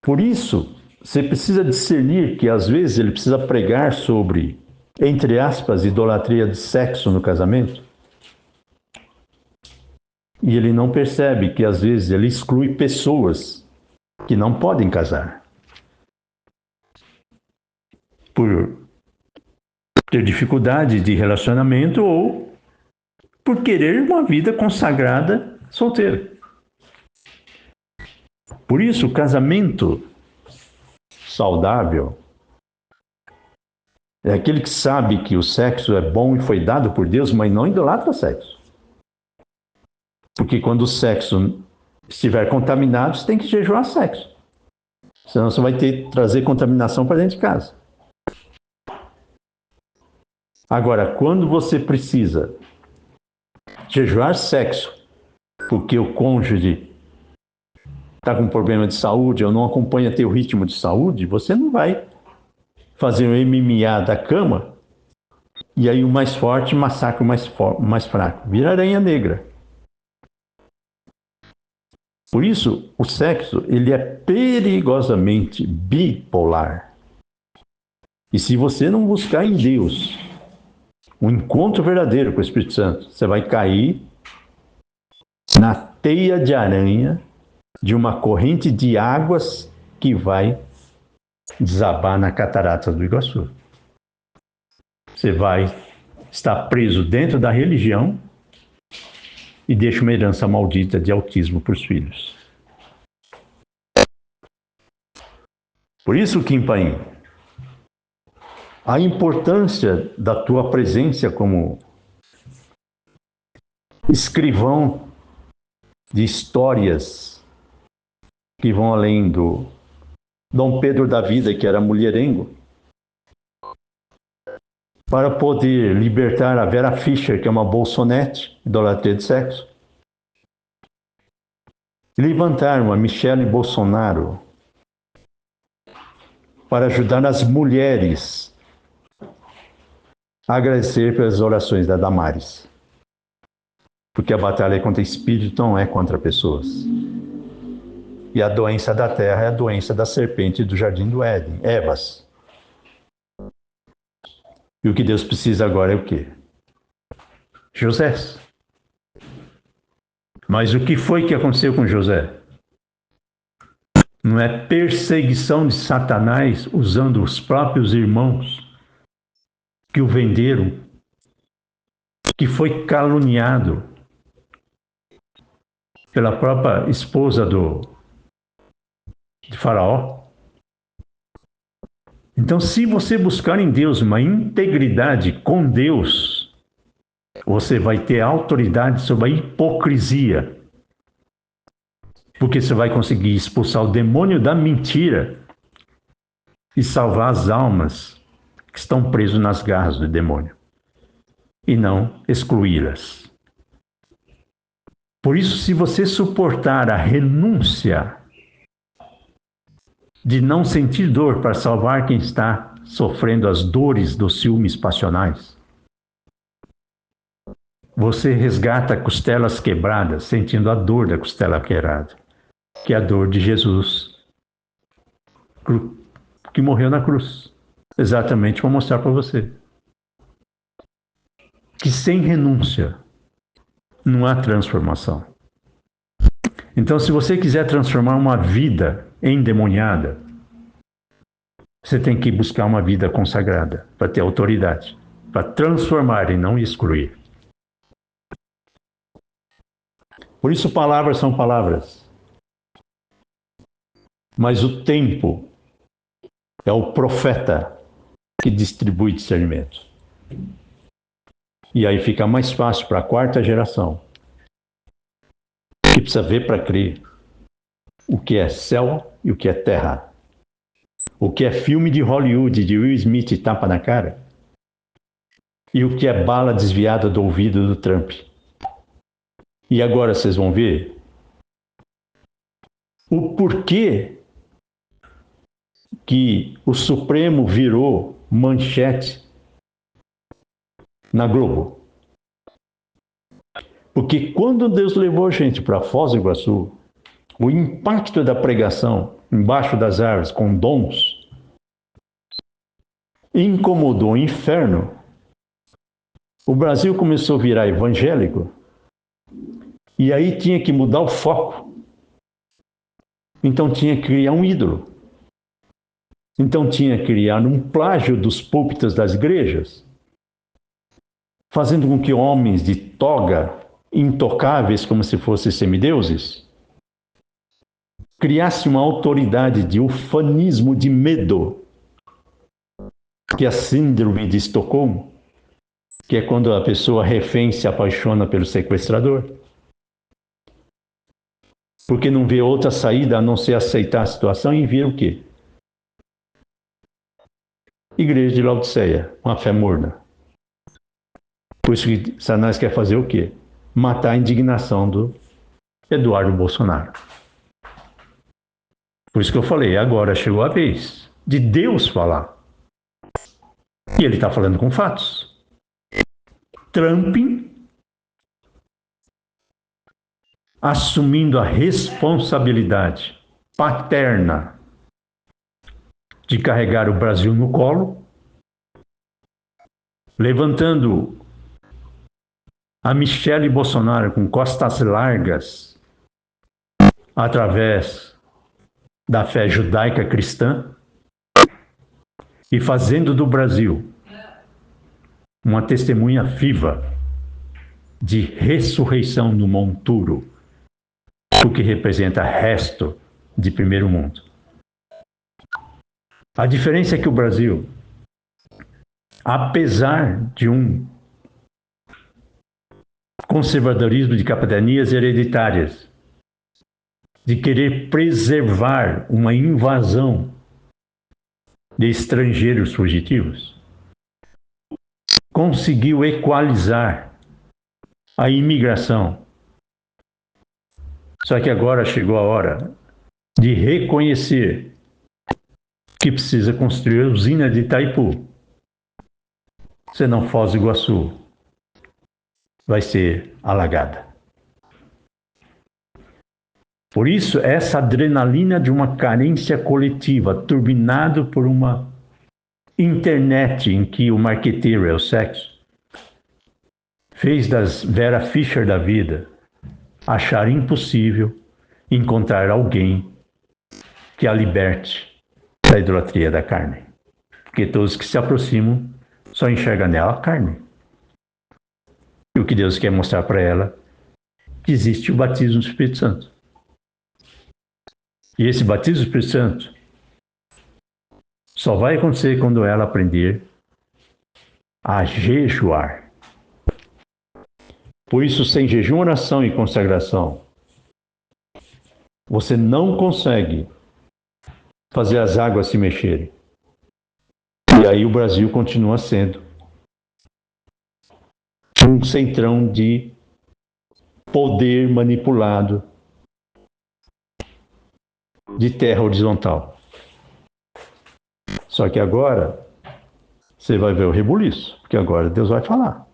Por isso, você precisa discernir que às vezes ele precisa pregar sobre, entre aspas, idolatria de sexo no casamento. E ele não percebe que às vezes ele exclui pessoas que não podem casar. Por ter dificuldade de relacionamento ou por querer uma vida consagrada solteira. Por isso, o casamento saudável é aquele que sabe que o sexo é bom e foi dado por Deus, mas não idolatra o sexo. Porque quando o sexo estiver contaminado, você tem que jejuar sexo. Senão você vai trazer contaminação para dentro de casa. Agora, quando você precisa jejuar sexo, porque o cônjuge está com problema de saúde ou não acompanha teu ritmo de saúde, você não vai fazer um MMA da cama e aí o mais forte massacra o mais fraco. Vira aranha negra. Por isso, o sexo ele é perigosamente bipolar. E se você não buscar em Deus um encontro verdadeiro com o Espírito Santo, você vai cair na teia de aranha de uma corrente de águas que vai desabar na catarata do Iguaçu. Você vai estar preso dentro da religião e deixa uma herança maldita de autismo para os filhos. Por isso, Kim Paim, a importância da tua presença como escrivão de histórias que vão além do Dom Pedro da Vida, que era mulherengo, para poder libertar a Vera Fischer, que é uma bolsonete, idolatria de sexo, e levantar uma Michele Bolsonaro para ajudar as mulheres a agradecer pelas orações da Damares. Porque a batalha é contra espírito, não é contra pessoas. E a doença da terra é a doença da serpente do jardim do Éden, Evas. E o que Deus precisa agora é o quê? José. Mas o que foi que aconteceu com José? Não é perseguição de Satanás usando os próprios irmãos que o venderam, que foi caluniado pela própria esposa de Faraó? Então, se você buscar em Deus uma integridade com Deus, você vai ter autoridade sobre a hipocrisia. Porque você vai conseguir expulsar o demônio da mentira e salvar as almas que estão presas nas garras do demônio. E não excluí-las. Por isso, se você suportar a renúncia de não sentir dor para salvar quem está sofrendo as dores dos ciúmes passionais, você resgata costelas quebradas, sentindo a dor da costela quebrada, que é a dor de Jesus, que morreu na cruz, exatamente para mostrar para você que sem renúncia não há transformação. Então, se você quiser transformar uma vida endemoniada, você tem que buscar uma vida consagrada para ter autoridade, para transformar e não excluir. Por isso, palavras são palavras. Mas o tempo é o profeta que distribui discernimento. E aí fica mais fácil para a quarta geração, que precisa ver para crer o que é céu e o que é terra. O que é filme de Hollywood de Will Smith e tapa na cara. E o que é bala desviada do ouvido do Trump. E agora vocês vão ver o porquê que o Supremo virou manchete na Globo. Porque quando Deus levou a gente para Foz do Iguaçu, o impacto da pregação embaixo das árvores com dons incomodou o inferno. O Brasil começou a virar evangélico e aí tinha que mudar o foco. Então tinha que criar um ídolo. Então tinha que criar um plágio dos púlpitos das igrejas, fazendo com que homens de toga, intocáveis como se fossem semideuses, criasse uma autoridade de ufanismo de medo, que é a síndrome de Estocolmo, que é quando a pessoa refém se apaixona pelo sequestrador, porque não vê outra saída a não ser aceitar a situação e vir o quê? Igreja de Laodiceia, uma fé morna. Por isso que Satanás quer fazer o quê? Matar a indignação do Eduardo Bolsonaro. Por isso que eu falei, agora chegou a vez de Deus falar. E ele está falando com fatos. Trump assumindo a responsabilidade paterna de carregar o Brasil no colo, levantando a Michele Bolsonaro com costas largas através da fé judaica cristã e fazendo do Brasil uma testemunha viva de ressurreição do monturo, o que representa resto de primeiro mundo. A diferença é que o Brasil, apesar de um conservadorismo de capitanias hereditárias, de querer preservar uma invasão de estrangeiros fugitivos, conseguiu equalizar a imigração. Só que agora chegou a hora de reconhecer que precisa construir a usina de Itaipu. Senão Foz do Iguaçu vai ser alagada. Por isso, essa adrenalina de uma carência coletiva, turbinado por uma internet em que o marqueteiro é o sexo, fez das Vera Fischer da vida achar impossível encontrar alguém que a liberte da idolatria da carne. Porque todos que se aproximam só enxergam nela a carne. E o que Deus quer mostrar para ela é que existe o batismo do Espírito Santo. E esse batismo do Espírito Santo só vai acontecer quando ela aprender a jejuar. Por isso, sem jejum, oração e consagração, você não consegue fazer as águas se mexerem. E aí o Brasil continua sendo um centrão de poder manipulado de terra horizontal. Só que agora você vai ver o rebuliço, porque agora Deus vai falar.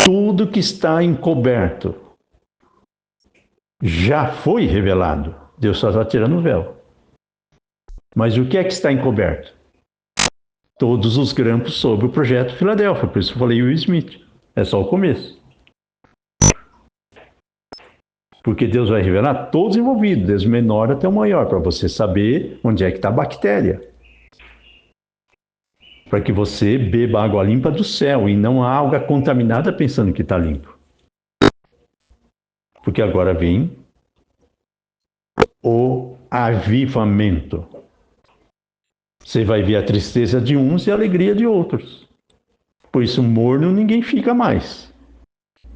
Tudo que está encoberto já foi revelado. Deus só está tirando o véu. Mas o que é que está encoberto? Todos os grampos sobre o projeto Filadélfia. Por isso eu falei Will Smith. É só o começo. Porque Deus vai revelar todos envolvidos, desde o menor até o maior, para você saber onde é que está a bactéria. Para que você beba água limpa do céu e não água contaminada pensando que está limpo. Porque agora vem o avivamento. Você vai ver a tristeza de uns e a alegria de outros. Por isso, morno ninguém fica mais.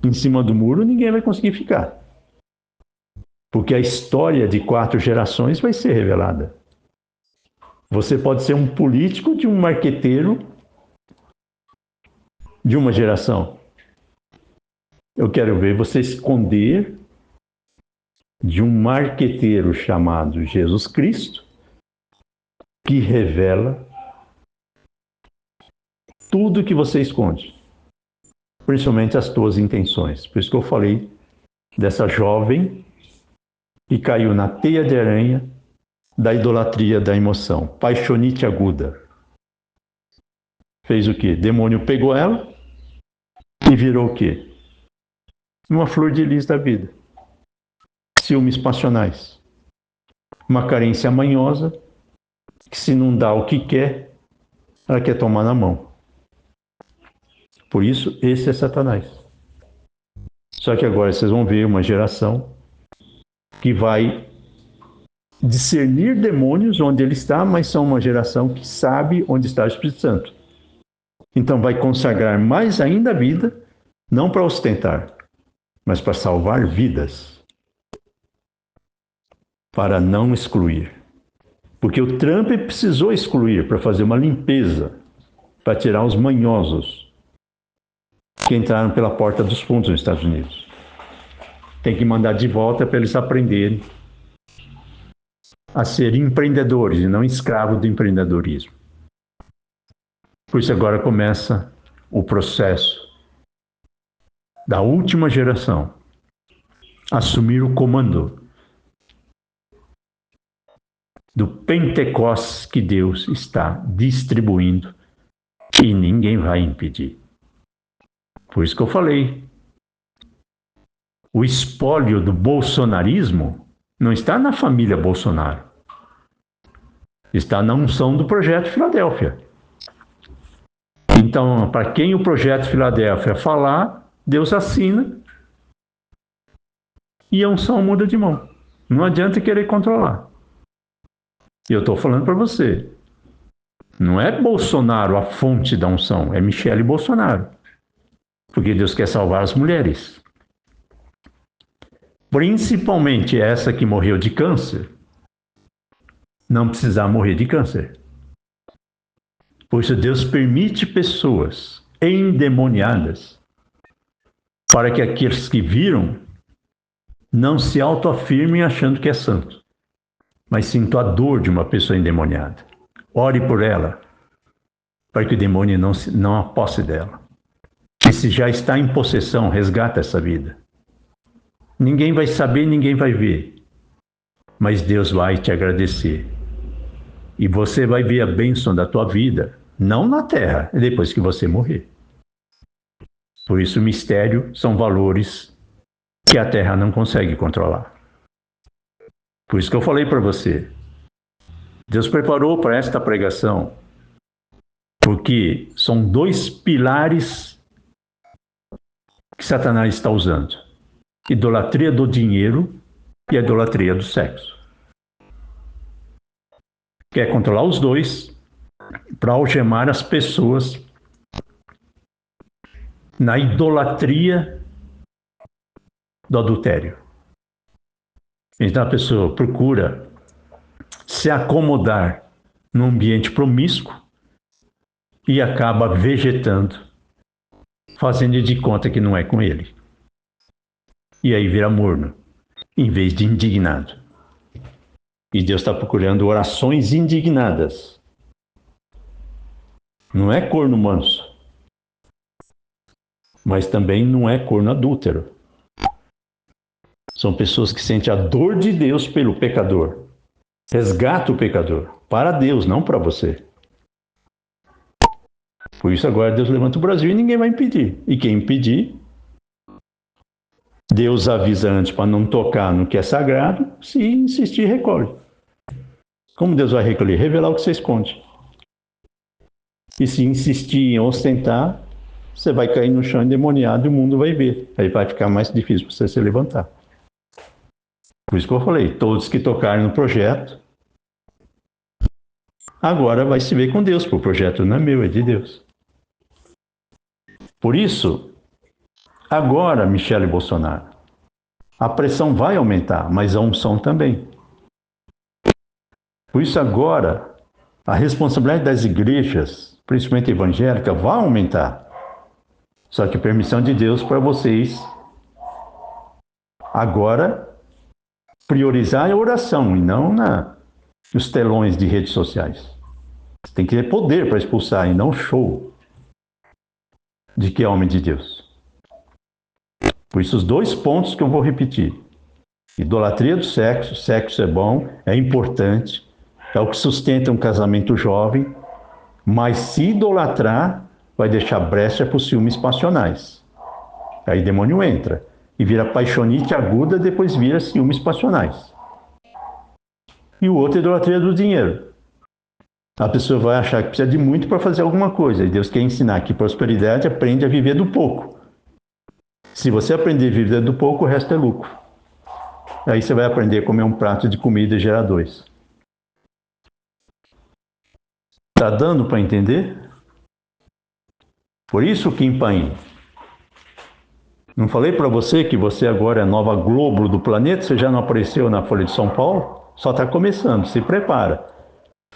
Em cima do muro ninguém vai conseguir ficar. Porque a história de 4 gerações vai ser revelada. Você pode ser um político de um marqueteiro de uma geração. Eu quero ver você esconder de um marqueteiro chamado Jesus Cristo, que revela tudo que você esconde, principalmente as tuas intenções. Por isso que eu falei dessa jovem que caiu na teia de aranha da idolatria da emoção, paixonite aguda. Fez o quê? Demônio pegou ela e virou o quê? Uma flor de lis da vida. Ciúmes passionais. Uma carência manhosa que, se não dá o que quer, ela quer tomar na mão. Por isso, esse é Satanás. Só que agora vocês vão ver uma geração que vai discernir demônios onde ele está, mas são uma geração que sabe onde está o Espírito Santo. Então vai consagrar mais ainda a vida, não para ostentar, mas para salvar vidas. Para não excluir. Porque o Trump precisou excluir para fazer uma limpeza, para tirar os manhosos que entraram pela porta dos fundos nos Estados Unidos. Tem que mandar de volta para eles aprenderem a ser empreendedores e não escravos do empreendedorismo. Por isso agora começa o processo da última geração assumir o comando do Pentecostes que Deus está distribuindo e ninguém vai impedir. Por isso que eu falei, o espólio do bolsonarismo não está na família Bolsonaro, está na unção do Projeto Filadélfia. Então, para quem o Projeto Filadélfia falar, Deus assina e a unção muda de mão. Não adianta querer controlar. E eu estou falando para você, não é Bolsonaro a fonte da unção, é Michele Bolsonaro. Porque Deus quer salvar as mulheres. Principalmente essa que morreu de câncer, não precisar morrer de câncer. Por isso Deus permite pessoas endemoniadas para que aqueles que viram não se autoafirmem achando que é santo, mas sintam a dor de uma pessoa endemoniada. Ore por ela, para que o demônio não a posse dela. E se já está em possessão, resgata essa vida. Ninguém vai saber, ninguém vai ver, mas Deus vai te agradecer. E você vai ver a bênção da tua vida, não na terra, depois que você morrer. Por isso, o mistério são valores que a terra não consegue controlar. Por isso que eu falei para você, Deus preparou para esta pregação, porque são dois pilares que Satanás está usando: idolatria do dinheiro e a idolatria do sexo. Quer controlar os dois para algemar as pessoas na idolatria do adultério. Então a pessoa procura se acomodar num ambiente promíscuo e acaba vegetando, fazendo de conta que não é com ele. E aí vira morno, em vez de indignado. E Deus está procurando orações indignadas. Não é corno manso, mas também não é corno adúltero. São pessoas que sentem a dor de Deus pelo pecador. Resgata o pecador, para Deus, não para você. Por isso agora Deus levanta o Brasil e ninguém vai impedir. E quem impedir, Deus avisa antes para não tocar no que é sagrado, se insistir, recolhe. Como Deus vai recolher? Revelar o que você esconde. E se insistir em ostentar, você vai cair no chão endemoniado e o mundo vai ver. Aí vai ficar mais difícil para você se levantar. Por isso que eu falei, todos que tocarem no projeto, agora vai se ver com Deus, porque o projeto não é meu, é de Deus. Por isso, agora, Michele Bolsonaro, a pressão vai aumentar, mas a unção também. Por isso agora, a responsabilidade das igrejas, principalmente evangélicas, vai aumentar. Só que permissão de Deus para vocês agora priorizar a oração e não nos telões de redes sociais. Você tem que ter poder para expulsar e não show. de que é homem de Deus. Por isso, os dois pontos que eu vou repetir. Idolatria do sexo, sexo é bom, é importante, é o que sustenta um casamento jovem, mas se idolatrar, vai deixar brecha para os ciúmes passionais. Aí o demônio entra e vira paixonite aguda, depois vira ciúmes passionais. E o outro é idolatria do dinheiro. A pessoa vai achar que precisa de muito para fazer alguma coisa, e Deus quer ensinar que prosperidade aprende a viver do pouco. Se você aprender a viver do pouco, o resto é lucro. Aí você vai aprender a comer um prato de comida e gerar dois. Tá dando para entender? Por isso, Kim Paim, não falei para você que você agora é a nova Globo do planeta? Você já não apareceu na Folha de São Paulo? Só está começando, se prepara.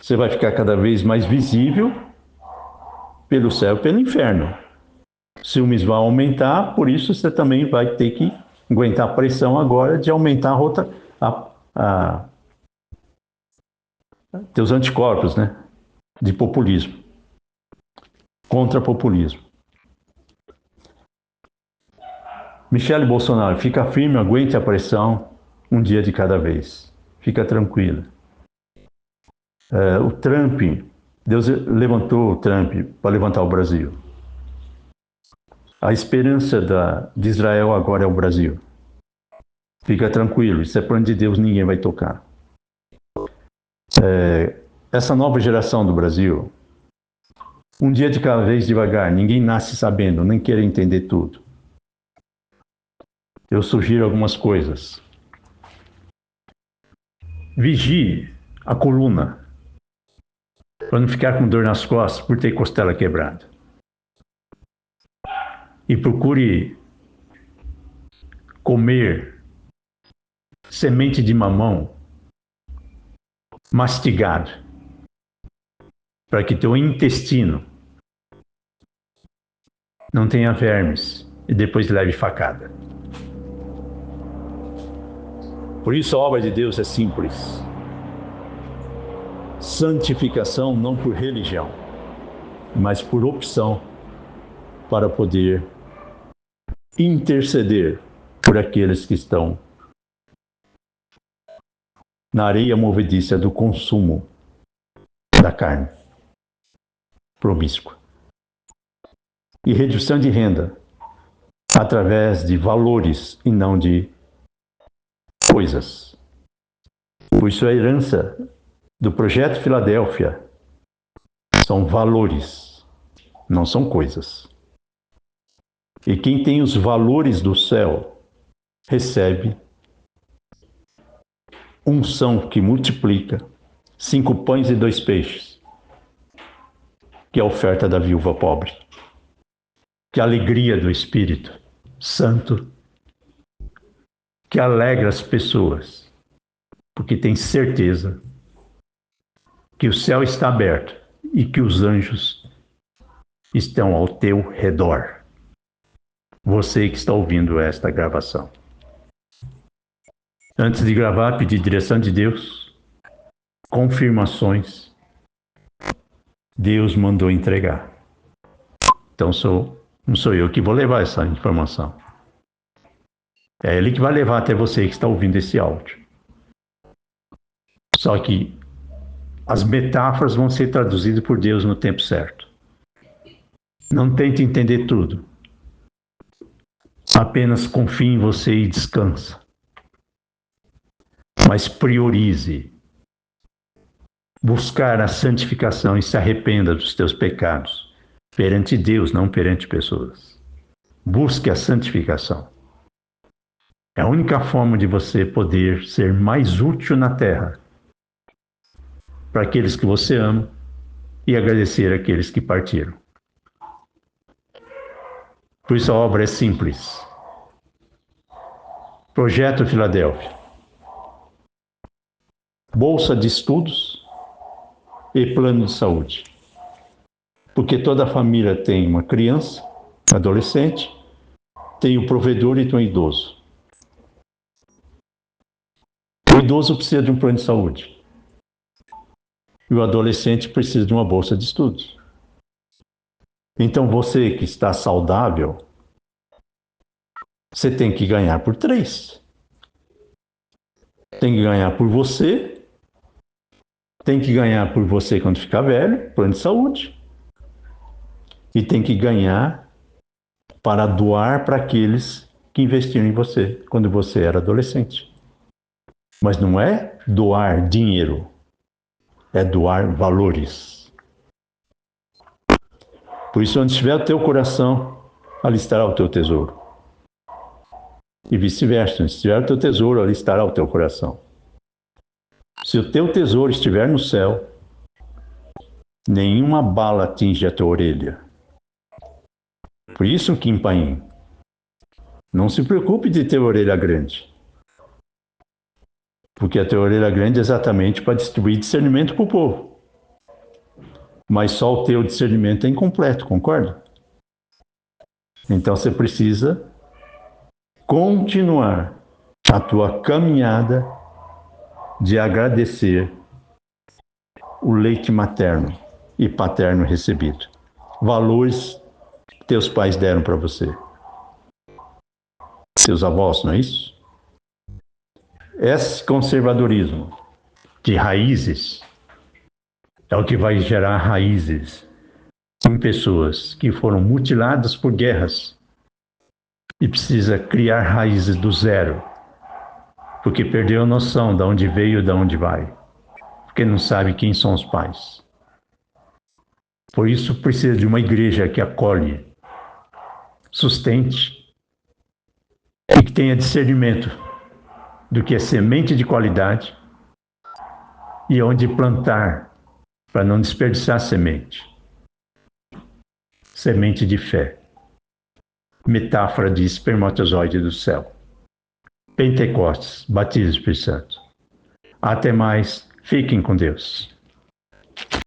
Você vai ficar cada vez mais visível pelo céu e pelo inferno. Ciúmes vai aumentar, por isso você também vai ter que aguentar a pressão agora de aumentar teus anticorpos, né? De populismo. Contra populismo. Michele Bolsonaro, fica firme, aguente a pressão, um dia de cada vez. Fica tranquila. O Trump, Deus levantou o Trump para levantar o Brasil. A esperança de Israel agora é o Brasil. Fica tranquilo, isso é plano de Deus, ninguém vai tocar. Essa nova geração do Brasil, um dia de cada vez devagar, ninguém nasce sabendo, nem quer entender tudo. Eu sugiro algumas coisas. Vigie a coluna, para não ficar com dor nas costas por ter costela quebrada. E procure comer semente de mamão mastigado, para que teu intestino não tenha vermes e depois leve facada. Por isso a obra de Deus é simples. Santificação não por religião, mas por opção para poder interceder por aqueles que estão na areia movediça do consumo da carne promíscua. E redução de renda através de valores e não de coisas. Por isso a herança do Projeto Filadélfia são valores, não são coisas. E quem tem os valores do céu recebe unção que multiplica 5 pães e 2 peixes, que é a oferta da viúva pobre, que é a alegria do Espírito Santo, que alegra as pessoas, porque tem certeza que o céu está aberto e que os anjos estão ao teu redor. Você que está ouvindo esta gravação. Antes de gravar, pedir direção de Deus, confirmações. Deus mandou entregar. Então não sou eu que vou levar essa informação. É Ele que vai levar até você que está ouvindo esse áudio. Só que as metáforas vão ser traduzidas por Deus no tempo certo. Não tente entender tudo. Apenas confie em você e descansa. Mas priorize buscar a santificação e se arrependa dos teus pecados perante Deus, não perante pessoas. Busque a santificação. É a única forma de você poder ser mais útil na terra para aqueles que você ama e agradecer aqueles que partiram. Por isso a obra é simples. Projeto Filadélfia. Bolsa de estudos e plano de saúde. Porque toda família tem uma criança, adolescente, tem o provedor e tem o idoso. O idoso precisa de um plano de saúde. E o adolescente precisa de uma bolsa de estudos. Então você que está saudável, você tem que ganhar por 3. Tem que ganhar por você, tem que ganhar por você quando ficar velho, plano de saúde, e tem que ganhar para doar para aqueles que investiram em você quando você era adolescente. Mas não é doar dinheiro, é doar valores. Por isso, onde estiver o teu coração, ali estará o teu tesouro. E vice-versa, onde estiver o teu tesouro, ali estará o teu coração. Se o teu tesouro estiver no céu, nenhuma bala atinge a tua orelha. Por isso, Kim Paim, não se preocupe de ter orelha grande. Porque a tua orelha grande é exatamente para distribuir discernimento para o povo. Mas só o teu discernimento é incompleto, concorda? Então você precisa continuar a tua caminhada de agradecer o leite materno e paterno recebido. Valores que teus pais deram para você. Seus avós, não é isso? Esse conservadorismo de raízes é o que vai gerar raízes em pessoas que foram mutiladas por guerras e precisa criar raízes do zero, porque perdeu a noção de onde veio e de onde vai, porque não sabe quem são os pais. Por isso precisa de uma igreja que acolhe, sustente e que tenha discernimento do que é semente de qualidade e onde plantar para não desperdiçar semente. Semente de fé. Metáfora de espermatozoide do céu. Pentecostes, batismo do Espírito Santo. Até mais, fiquem com Deus.